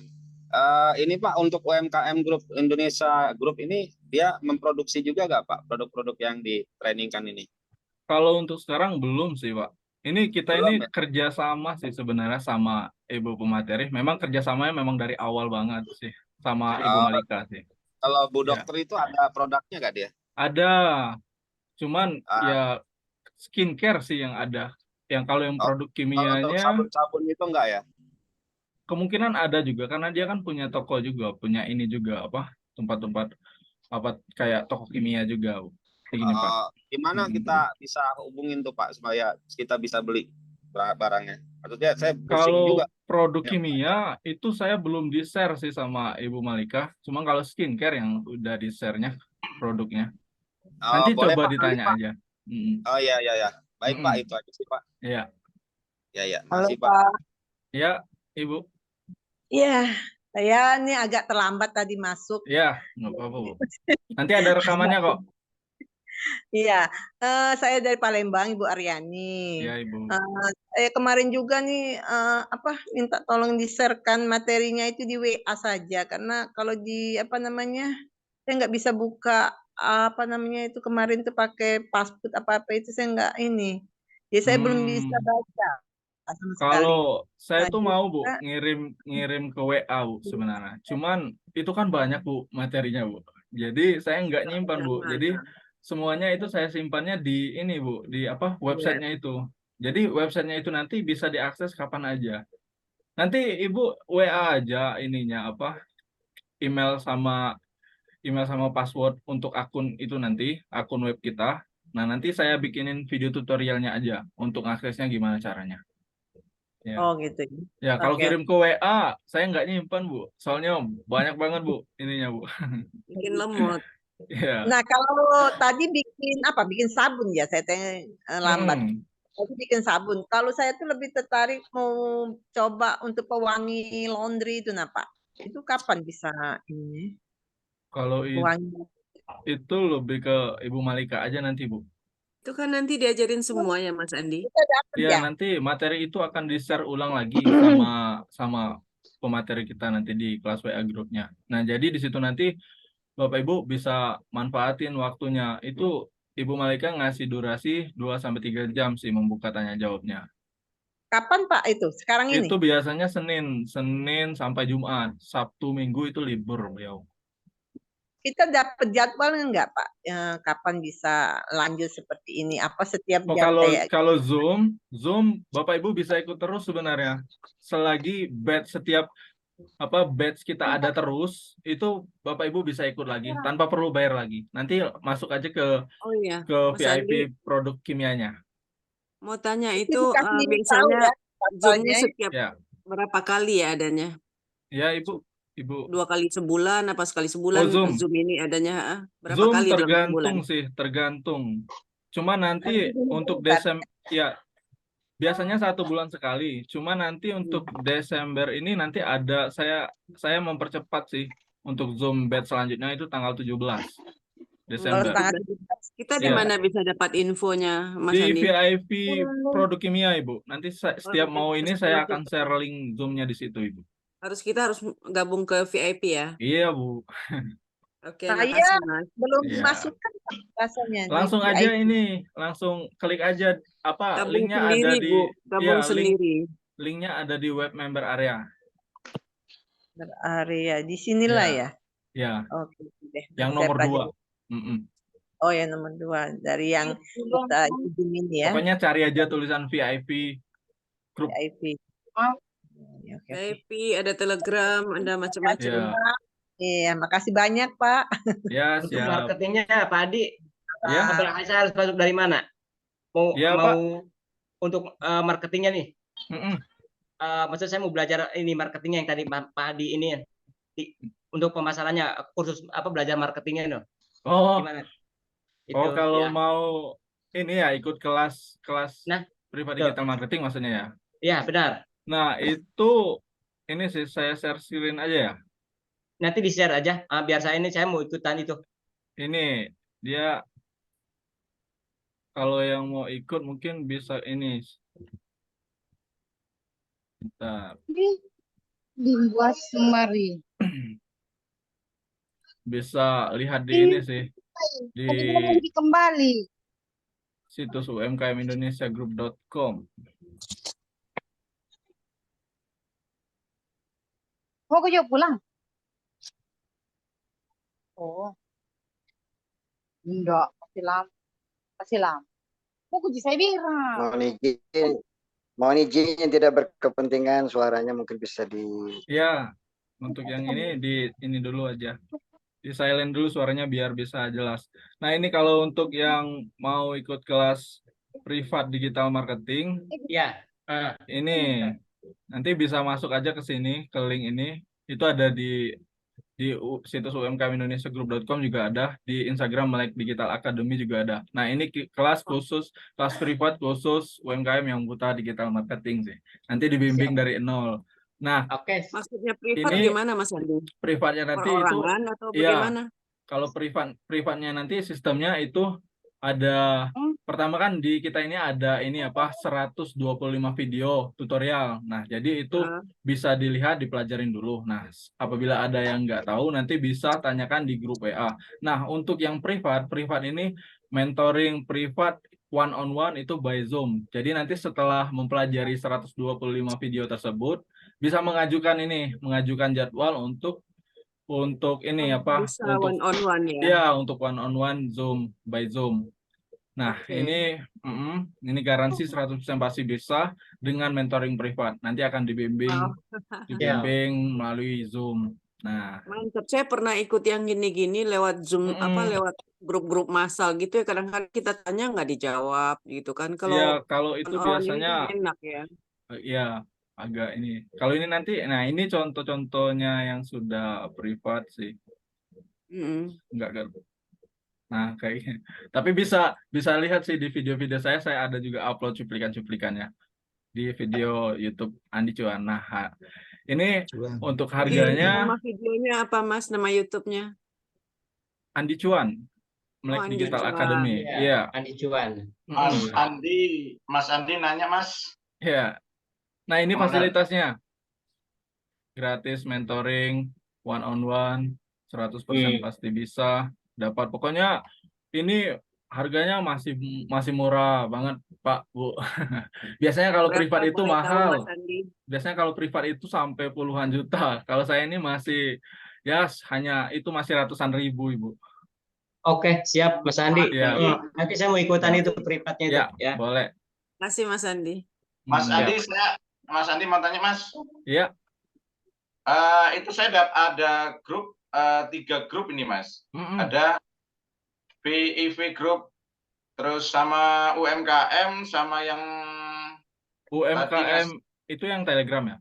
Ini Pak untuk UMKM Group Indonesia Group ini dia memproduksi juga nggak Pak produk-produk yang ditrainingkan ini? Kalau untuk sekarang belum sih Pak. Ini kita Belum, ini ya? kerjasama sih sebenarnya sama Ibu Pemateri. Memang kerjasamanya memang dari awal banget sih sama Ibu Malika sih. Kalau Bu Ya. Dokter itu ada produknya nggak dia? Ada, cuman ya skincare sih yang ada. Yang kalau yang produk Kalau untuk kimianya sabun-sabun itu enggak ya? kemungkinan ada juga karena dia kan punya toko juga, punya ini juga apa tempat-tempat apa kayak toko kimia juga. Begini Pak. Gimana kita bisa hubungin tuh Pak supaya kita bisa beli barangnya? Maksudnya saya pusing Kalau juga. produk Ya. kimia itu saya belum di-share sih sama Ibu Malika. Cuma kalau skincare yang udah di-share-nya produknya. Nanti Boleh coba Pak, ditanya nanti, Pak. aja. Oh iya iya ya. Baik Pak, itu aja sih Pak. Iya. Ya ya, Halo makasih Pak. Pak. Ya, Ibu. Iya, saya ini agak terlambat tadi masuk. Ya, nggak apa-apa Bu. Nanti ada rekamannya kok. Iya, saya dari Palembang, Ibu Aryani. Ya Ibu. Kemarin juga nih minta tolong di-share-kan materinya itu di WA saja karena kalau di saya nggak bisa buka itu kemarin tuh pakai password apa itu saya nggak ini. Jadi saya belum bisa baca sama sekali. Kalau saya Nah, tuh mau Bu juga- ngirim ke WA Bu sebenarnya. Cuman itu kan banyak Bu materinya Bu. Jadi saya nggak nyimpan Bu. Jadi semuanya itu saya simpannya di ini Bu, di apa websitenya itu. Jadi websitenya itu nanti bisa diakses kapan aja. Nanti Ibu WA aja ininya apa email sama password untuk akun itu nanti akun web kita. Nah nanti saya bikinin video tutorialnya aja untuk aksesnya gimana caranya. Ya. Oh gitu. Ya, kalau Oke. kirim ke WA, saya nggak nyimpan, Bu. Soalnya banyak banget, Bu, ininya, Bu. Bikin lemot. Ya. Nah, kalau tadi bikin sabun ya, saya tanya lambat. Tadi bikin sabun. Kalau saya tuh lebih tertarik mau coba untuk pewangi laundry itu, nah Pak. Itu kapan bisa ini? Kalau Pewangi. itu lebih ke Ibu Malika aja nanti, Bu. Itu kan nanti diajarin semua ya Mas Andi. Ya, nanti materi itu akan di-share ulang lagi sama pemateri kita nanti di kelas WA grupnya. Nah, jadi di situ nanti Bapak Ibu bisa manfaatin waktunya. Itu Ibu Malika ngasih durasi 2-3 jam sih membuka tanya jawabnya. Kapan Pak itu? Sekarang ini? Itu biasanya Senin sampai Jumat. Sabtu Minggu itu libur beliau. Kita dapat jadwal enggak Pak? Kapan bisa lanjut seperti ini? Apa setiap Oh, jam kalau Zoom Bapak Ibu bisa ikut terus sebenarnya. Selagi batch kita ada terus, itu Bapak Ibu bisa ikut lagi tanpa perlu bayar lagi. Nanti masuk aja ke Mas VIP Andi, produk kimianya. mau tanya itu dikasih tahu biasanya ya, Zoom-nya jadwalnya. setiap Ya. berapa kali ya adanya? Ya, Ibu. 2 kali sebulan apa sekali sebulan Zoom. Zoom ini adanya berapa Zoom kali dalam sebulan? tergantung sih, tergantung. Cuma nanti untuk Desember, ya biasanya 1 bulan sekali. Cuma nanti untuk Desember ini nanti ada saya mempercepat sih untuk Zoom batch selanjutnya itu tanggal 17 Desember. Kita di Ya. mana bisa dapat infonya Mas Di Andi? VIP produk kimia, Ibu. Nanti setiap mau ini saya akan share link Zoom-nya di situ, Ibu. Kita harus gabung ke VIP ya. Iya, Bu. Oke, Saya makasih Mas. belum Iya. masukkan rasanya. Langsung aja ini, langsung klik aja apa Gabung linknya sendiri, ada di Bu. Gabung ya, sendiri. linknya ada di web member area. Area di sinilah ya. Ya, Oke deh. yang Saya nomor pelajari. 2. Oh ya nomor 2 dari yang kita izin ini ya. Pokoknya cari aja tulisan VIP grup. VIP. Ya, oke. VIP, ada Telegram, ada macam-macam. Ya, Iya, makasih banyak Pak. ya Untuk siap. marketingnya Pak Adi, Ya, saya harus masuk dari mana? Mau ya Pak. untuk marketingnya nih. Mm-mm. Maksud saya mau belajar ini marketingnya yang tadi Pak Adi ini ya. Untuk pemasarannya kursus apa belajar marketingnya no. Oh, Gimana? oh Itu kalau ya. mau ini ya ikut kelas Nah, privat betul. digital marketing maksudnya ya. Ya, benar. Nah, itu ini sih saya share-sharein aja ya. Nanti di-share aja. Biar saya mau ikutan itu. Ini dia kalau yang mau ikut mungkin bisa ini. Bentar. Dibuat semari. Bisa lihat di ini sih di Kembali. situs umkmindonesiagroup.com. Mau ke Jogja pulang? Oh, enggak, masih lama. Mau ke saya bilang. Mohon izin yang tidak berkepentingan, suaranya mungkin bisa di. Ya, untuk yang ini di ini dulu aja. Di silent dulu suaranya biar bisa jelas. Nah, ini kalau untuk yang mau ikut kelas privat digital marketing, ya, ini nanti bisa masuk aja ke sini, ke link ini. Itu ada di situs umkmindonesiagroup.com juga ada, di Instagram Melek Digital Academy juga ada. Nah, ini kelas privat khusus UMKM yang buta digital marketing sih. Nanti dibimbing dari nol. Nah, Maksudnya privat ini gimana Mas Andi? privatnya nanti itu Perorangan atau ya, bagaimana? kalau privatnya nanti sistemnya itu ada pertama kan di kita ini ada ini apa 125 video tutorial. Nah, jadi itu bisa dilihat, dipelajarin dulu. Nah, apabila ada yang nggak tahu nanti bisa tanyakan di grup WA. Nah, untuk yang privat ini mentoring privat one on one itu by Zoom. Jadi nanti setelah mempelajari 125 video tersebut bisa mengajukan jadwal untuk ini apa Bisa untuk one on one ya. ya untuk one on one Zoom by Zoom. Nah, ini garansi 100% pasti bisa dengan mentoring privat. Nanti akan dibimbing melalui Zoom. Nah, Mantap. Saya pernah ikut yang gini-gini lewat Zoom lewat grup-grup massal gitu ya. Kadang-kadang kita tanya nggak dijawab gitu kan. kalau itu one-on-one ini biasanya kan enak ya. ya agak ini. Kalau ini nanti, nah ini contoh-contohnya yang sudah privat sih. Enggak. Nah, kayaknya. Tapi bisa lihat sih di video-video saya ada juga upload cuplikan-cuplikannya di video YouTube Andi Cuan. Nah, ini untuk harganya Nama videonya apa Mas? Nama YouTube-nya? Andi Cuan, Melek Andi Digital Cuan. Academy. Iya. Andi Cuan. Mas Andi nanya Mas. Iya. Nah, ini fasilitasnya. Gratis mentoring, one on one, 100% pasti bisa dapat. Pokoknya ini harganya masih murah banget, Pak, Bu. Biasanya kalau privat itu mahal. Biasanya kalau privat itu sampai puluhan juta. Kalau saya ini masih hanya itu masih ratusan ribu, Ibu. Oke, siap Mas Andi. Ya. Nanti saya mau ikutan itu privatnya itu. Ya, boleh. Makasih Mas Andi. Mas Andi, Mas Andi mau tanya Mas. Iya. Itu saya ada grup 3 grup ini Mas. Ada VIV Group, terus sama UMKM, sama yang UMKM itu yang Telegram ya?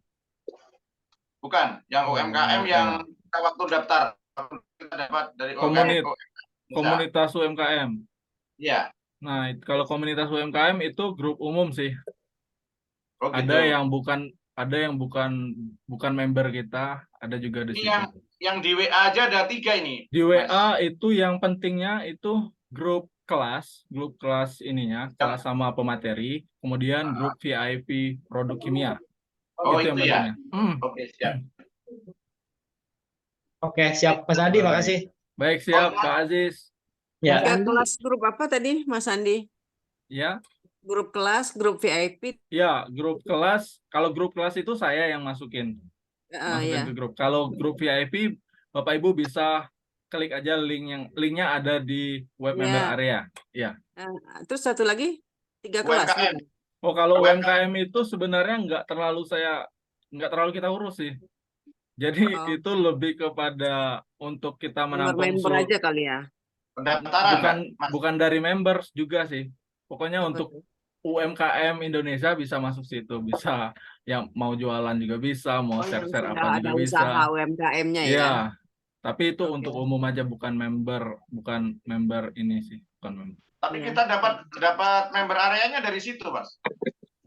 Bukan, yang UMKM yang kita waktu daftar kita dapat dari komunitas UMKM. Iya. Nah, kalau komunitas UMKM itu grup umum sih. Oh, gitu. Ada yang bukan member kita, ada juga di situ. Yang di WA aja ada 3 ini. Di WA itu yang pentingnya itu grup kelas ininya, kelas sama pemateri, kemudian grup VIP produk kimia. Oh, itu yang pentingnya. Oke, siap. Oke, siap Mas Andi, makasih. Baik, siap Pak Aziz. Ya. Kelas grup apa tadi Mas Andi? Ya. Grup kelas, grup VIP. Ya, grup kelas. Kalau grup kelas itu saya yang masukin ke grup. Kalau grup VIP, Bapak Ibu bisa klik aja linknya ada di web member Ya. area. Ya. Terus satu lagi 3 kelas. UMKM. Oh, kalau UMKM. UMKM itu sebenarnya nggak terlalu kita urus sih. Jadi Oh. itu lebih kepada untuk kita menampung Member aja kali ya. Pendaftaran bukan dari members juga sih. Pokoknya untuk UMKM Indonesia bisa masuk situ, bisa yang mau jualan juga bisa, mau yang share-share sudah apa ada juga bisa. usaha UMKM-nya ya. Iya. Tapi itu untuk umum aja, bukan member ini sih, bukan member. Tapi kita dapat member areanya dari situ, Mas.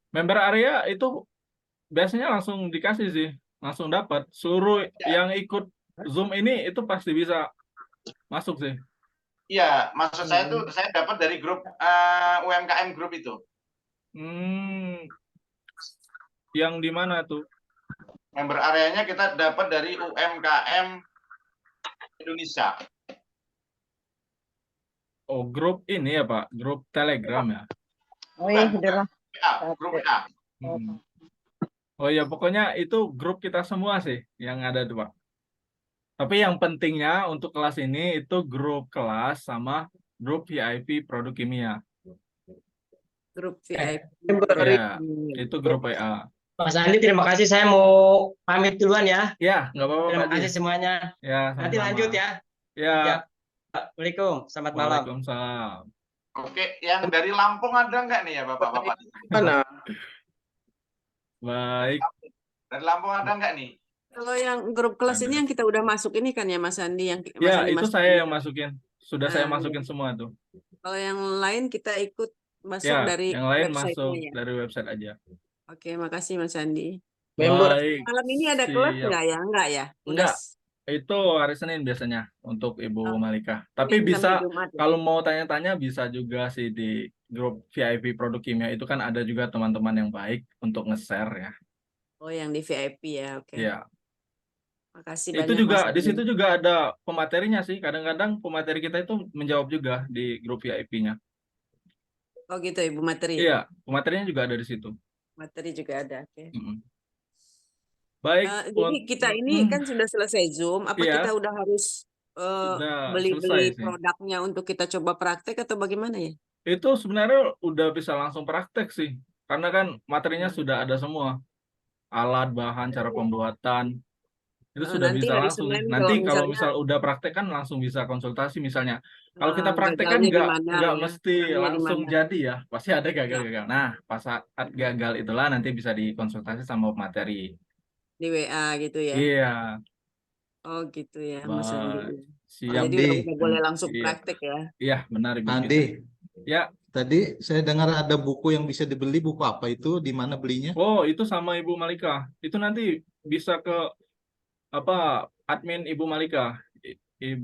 Member area itu biasanya langsung dikasih sih, langsung dapat. Seluruh yang ikut Zoom ini itu pasti bisa masuk sih. Iya, maksud saya tuh saya dapat dari grup UMKM grup itu. Yang di mana tuh? Member areanya kita dapat dari UMKM Indonesia. Oh, grup ini ya Pak, grup Telegram ya? Oh iya, udah. Grup WA. Oh ya, pokoknya itu grup kita semua sih yang ada tuh Pak. Tapi yang pentingnya untuk kelas ini itu grup kelas sama grup VIP produk kimia. Grup VIP. Ya, itu grup WA. Mas Andi, terima kasih. Saya mau pamit duluan ya. Ya, nggak apa-apa. Terima Pak kasih Ji. semuanya. Ya, Nanti sama-sama. lanjut ya. Ya. Assalamualaikum. Selamat malam. Waalaikumsalam. Oke, yang dari Lampung ada nggak nih ya Bapak-Bapak? Mana? Baik. Dari Lampung ada nggak nih? Kalau yang grup kelas ini yang kita udah masuk ini kan ya Mas Andi yang Mas Ya, Andi itu masukin. saya yang masukin. Sudah saya Nah, masukin semua tuh. Kalau yang lain kita ikut masuk Ya, dari yang lain website-nya masuk ya. dari website aja. Oke, makasih Mas Andi. Baik. Malam ini ada kelas Siap. nggak ya? Enggak ya? Enggak. Itu hari Senin biasanya untuk Ibu Malika. Tapi Senin bisa sampai Jumat ya? kalau mau tanya-tanya bisa juga sih di grup VIP produk kimia itu kan ada juga teman-teman yang baik untuk nge-share ya. Oh, yang di VIP ya. Oke. Iya. Makasih Itu banyak juga Mas di Andi. situ juga ada pematerinya sih. Kadang-kadang pemateri kita itu menjawab juga di grup VIP-nya. Oh gitu Ibu materi. Iya, pematerinya juga ada di situ. Materi juga ada. Oke. Baik. Jadi kita ini kan sudah selesai Zoom. Apa Iya. kita udah harus Sudah beli-beli selesai sih. produknya untuk kita coba praktek atau bagaimana ya? Itu sebenarnya udah bisa langsung praktek sih. Karena kan materinya sudah ada semua. Alat, bahan, cara pembuatan. Itu sudah Nanti bisa hari langsung. Senin Nanti kalau misalnya misal udah praktek kan langsung bisa konsultasi misalnya. Kalau kita praktek kan gagalnya di nggak mana ya? mesti Kurangnya di langsung mana? jadi ya. Pasti ada gagal-gagal. Nah, pas saat gagal itulah nanti bisa dikonsultasi sama materi. Di WA gitu ya? Iya. Oh gitu ya Mas Andi. Baik. Oh, Siap. jadi udah boleh langsung Iya. praktek ya? Iya, benar Ibu. Andi, Ya. tadi saya dengar ada buku yang bisa dibeli. Buku apa itu? Di mana belinya? Oh, itu sama Ibu Malika. Itu nanti bisa ke admin Ibu Malika.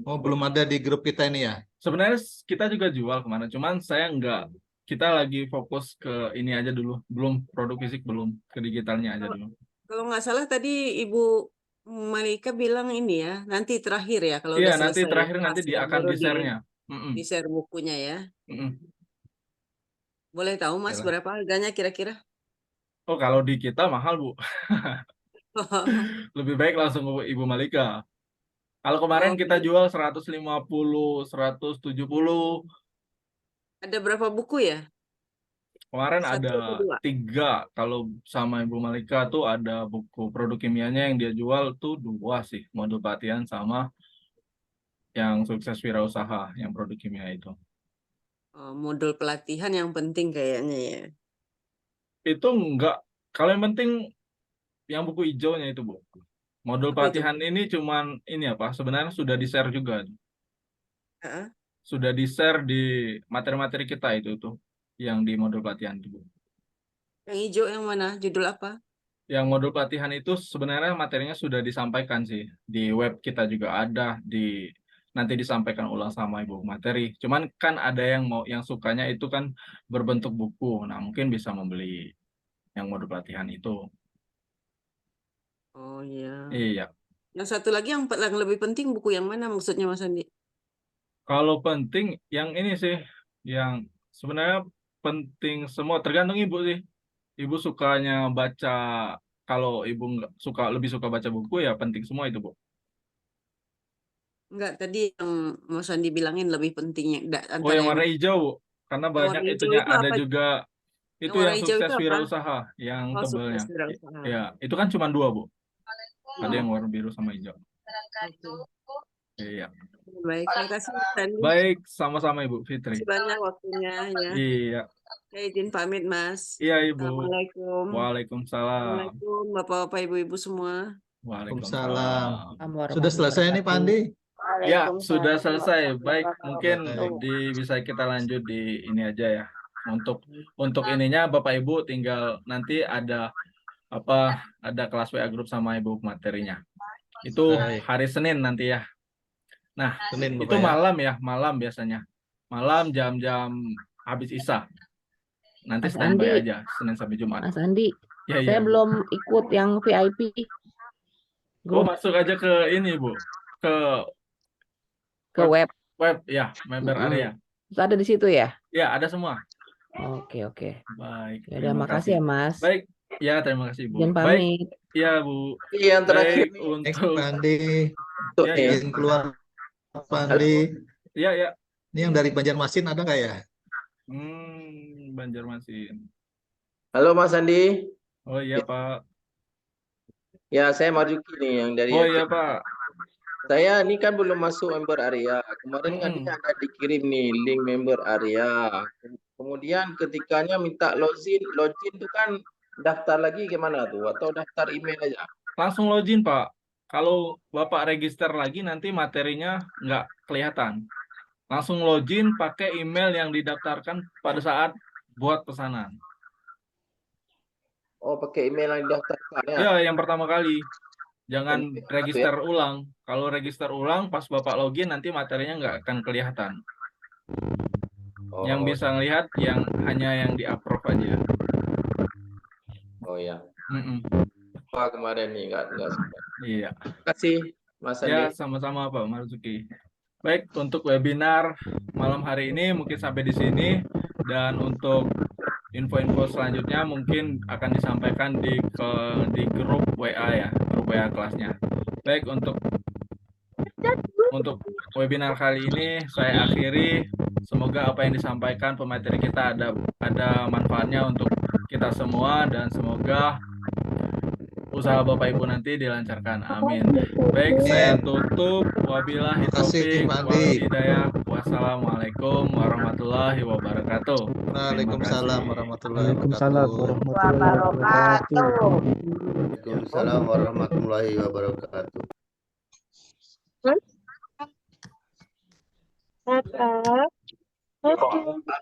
Oh, belum ada di grup kita ini ya? Sebenarnya kita juga jual kemana, cuman saya nggak. Kita lagi fokus ke ini aja dulu, belum produk fisik, belum ke digitalnya aja dulu. Kalau nggak salah tadi Ibu Malika bilang ini ya, nanti terakhir ya kalau Iya, udah nanti selesai terakhir kelas nanti ya, akan baru di-share-nya. di share bukunya ya. Mm-mm. Boleh tahu Mas Yalah. berapa harganya kira-kira? Oh, kalau di kita mahal, Bu. Lebih baik langsung ke Ibu Malika. Kalau kemarin kita jual 150, 170. Ada berapa buku ya? Kemarin Satu ada atau dua? 3. Kalau sama Ibu Malika tuh ada buku produk kimianya yang dia jual tuh 2 sih. Modul pelatihan sama yang sukses wirausaha, yang produk kimia itu. Oh, modul pelatihan yang penting kayaknya ya. Itu enggak. Kalau yang penting yang buku hijaunya itu, Bu. Modul Apa itu? pelatihan ini cuman ini sebenarnya sudah di-share juga. Heeh. Sudah di-share di materi-materi kita itu tuh yang di modul pelatihan itu, Bu. Yang hijau yang mana? Judul apa? Yang modul pelatihan itu sebenarnya materinya sudah disampaikan sih. Di web kita juga ada, nanti disampaikan ulang sama Ibu materi. Cuman kan ada yang sukanya itu kan berbentuk buku. Nah, mungkin bisa membeli yang modul pelatihan itu. Oh iya. Iya. Yang satu lagi yang lebih penting buku yang mana maksudnya Mas Andi? Kalau penting yang ini sih, yang sebenarnya penting semua tergantung Ibu sih. Ibu sukanya baca, kalau Ibu lebih suka baca buku ya penting semua itu, Bu. Enggak, tadi yang Mas Andi bilangin lebih pentingnya Oh, antara yang warna hijau, Bu. Karena yang warna banyak hijau itunya. itu Ada apa? juga Yang itu warna yang hijau itu sukses apa? wirausaha, yang Oh, sukses tebelnya. wirausaha. Ya, itu kan cuma 2, Bu. Ada Oh, yang warna biru sama hijau. oke. Iya. Baik, terima kasih Mas Andi. Baik, sama-sama Ibu Fitri. Terima kasih banyak waktunya ya. Iya. Saya izin pamit, Mas. Iya, Ibu. Assalamualaikum. Waalaikumsalam. Assalamualaikum Bapak-bapak, Ibu-ibu semua. Waalaikumsalam. Sudah selesai nih Pak Andi? Ya, sudah selesai. Baik, mungkin Baik. bisa kita lanjut di ini aja ya. Untuk ininya Bapak Ibu tinggal nanti ada ada kelas WA grup sama Ibu materinya. Itu Baik. hari Senin nanti ya. Nah, Senin, Bapak itu ya. malam biasanya. Malam jam-jam habis Isya. Nanti Mas standby Andi. aja Senin sampai Jumat. Mas Andi, Ya, saya ya. belum ikut yang VIP Oh, grup masuk aja ke ini, Bu. ke web. Web ya, member Mm-mm. area. Terus ada di situ ya? Ya, ada semua. Oke, oke. Baik, Ya udah, terima makasih kasih. ya, Mas. Baik, ya terima kasih Bu. Izin Baik, pamit. ya Bu. Yang terakhir Baik nih, untuk Pak Andi, untuk ya, nih. ya. izin keluar Pak Andi. Ya, ya. Ini yang dari Banjarmasin ada nggak ya? Banjarmasin. Halo Mas Andi. Oh iya, Pak. Ya, saya Marjuki nih yang dari Oh Aceh. iya, Pak. Saya ini kan belum masuk member area. Kemarin kan ada dikirim nih link member area. Kemudian ketikanya minta login itu kan daftar lagi gimana tuh? Atau daftar email aja? Langsung login, Pak. Kalau Bapak register lagi nanti materinya nggak kelihatan. Langsung login pakai email yang didaftarkan pada saat buat pesanan. Oh, pakai email yang didaftarkan ya? Ya, yang pertama kali. Jangan register ulang. Kalau register ulang, pas Bapak login nanti materinya nggak akan kelihatan. Yang Oh, bisa ngelihat hanya yang di-approve aja. oh ya. Mm-mm. Pak kemarin nih nggak sempat. Iya. Terima kasih Mas Andi. Ya, sama-sama Pak Marzuki. Baik, untuk webinar malam hari ini mungkin sampai di sini. Dan untuk info-info selanjutnya mungkin akan disampaikan di grup WA ya, grup WA kelasnya. Baik, untuk webinar kali ini saya akhiri. Semoga apa yang disampaikan pemateri kita ada manfaatnya untuk kita semua dan semoga usaha Bapak Ibu nanti dilancarkan. Amin. Baik, saya tutup. Wabillahi taufiq wal hidayah. Wassalamualaikum warahmatullahi wabarakatuh. Waalaikumsalam warahmatullahi Waalaikumsalam wabarakatuh. warahmatullahi wabarakatuh. Waalaikumsalam warahmatullahi wabarakatuh. Oke.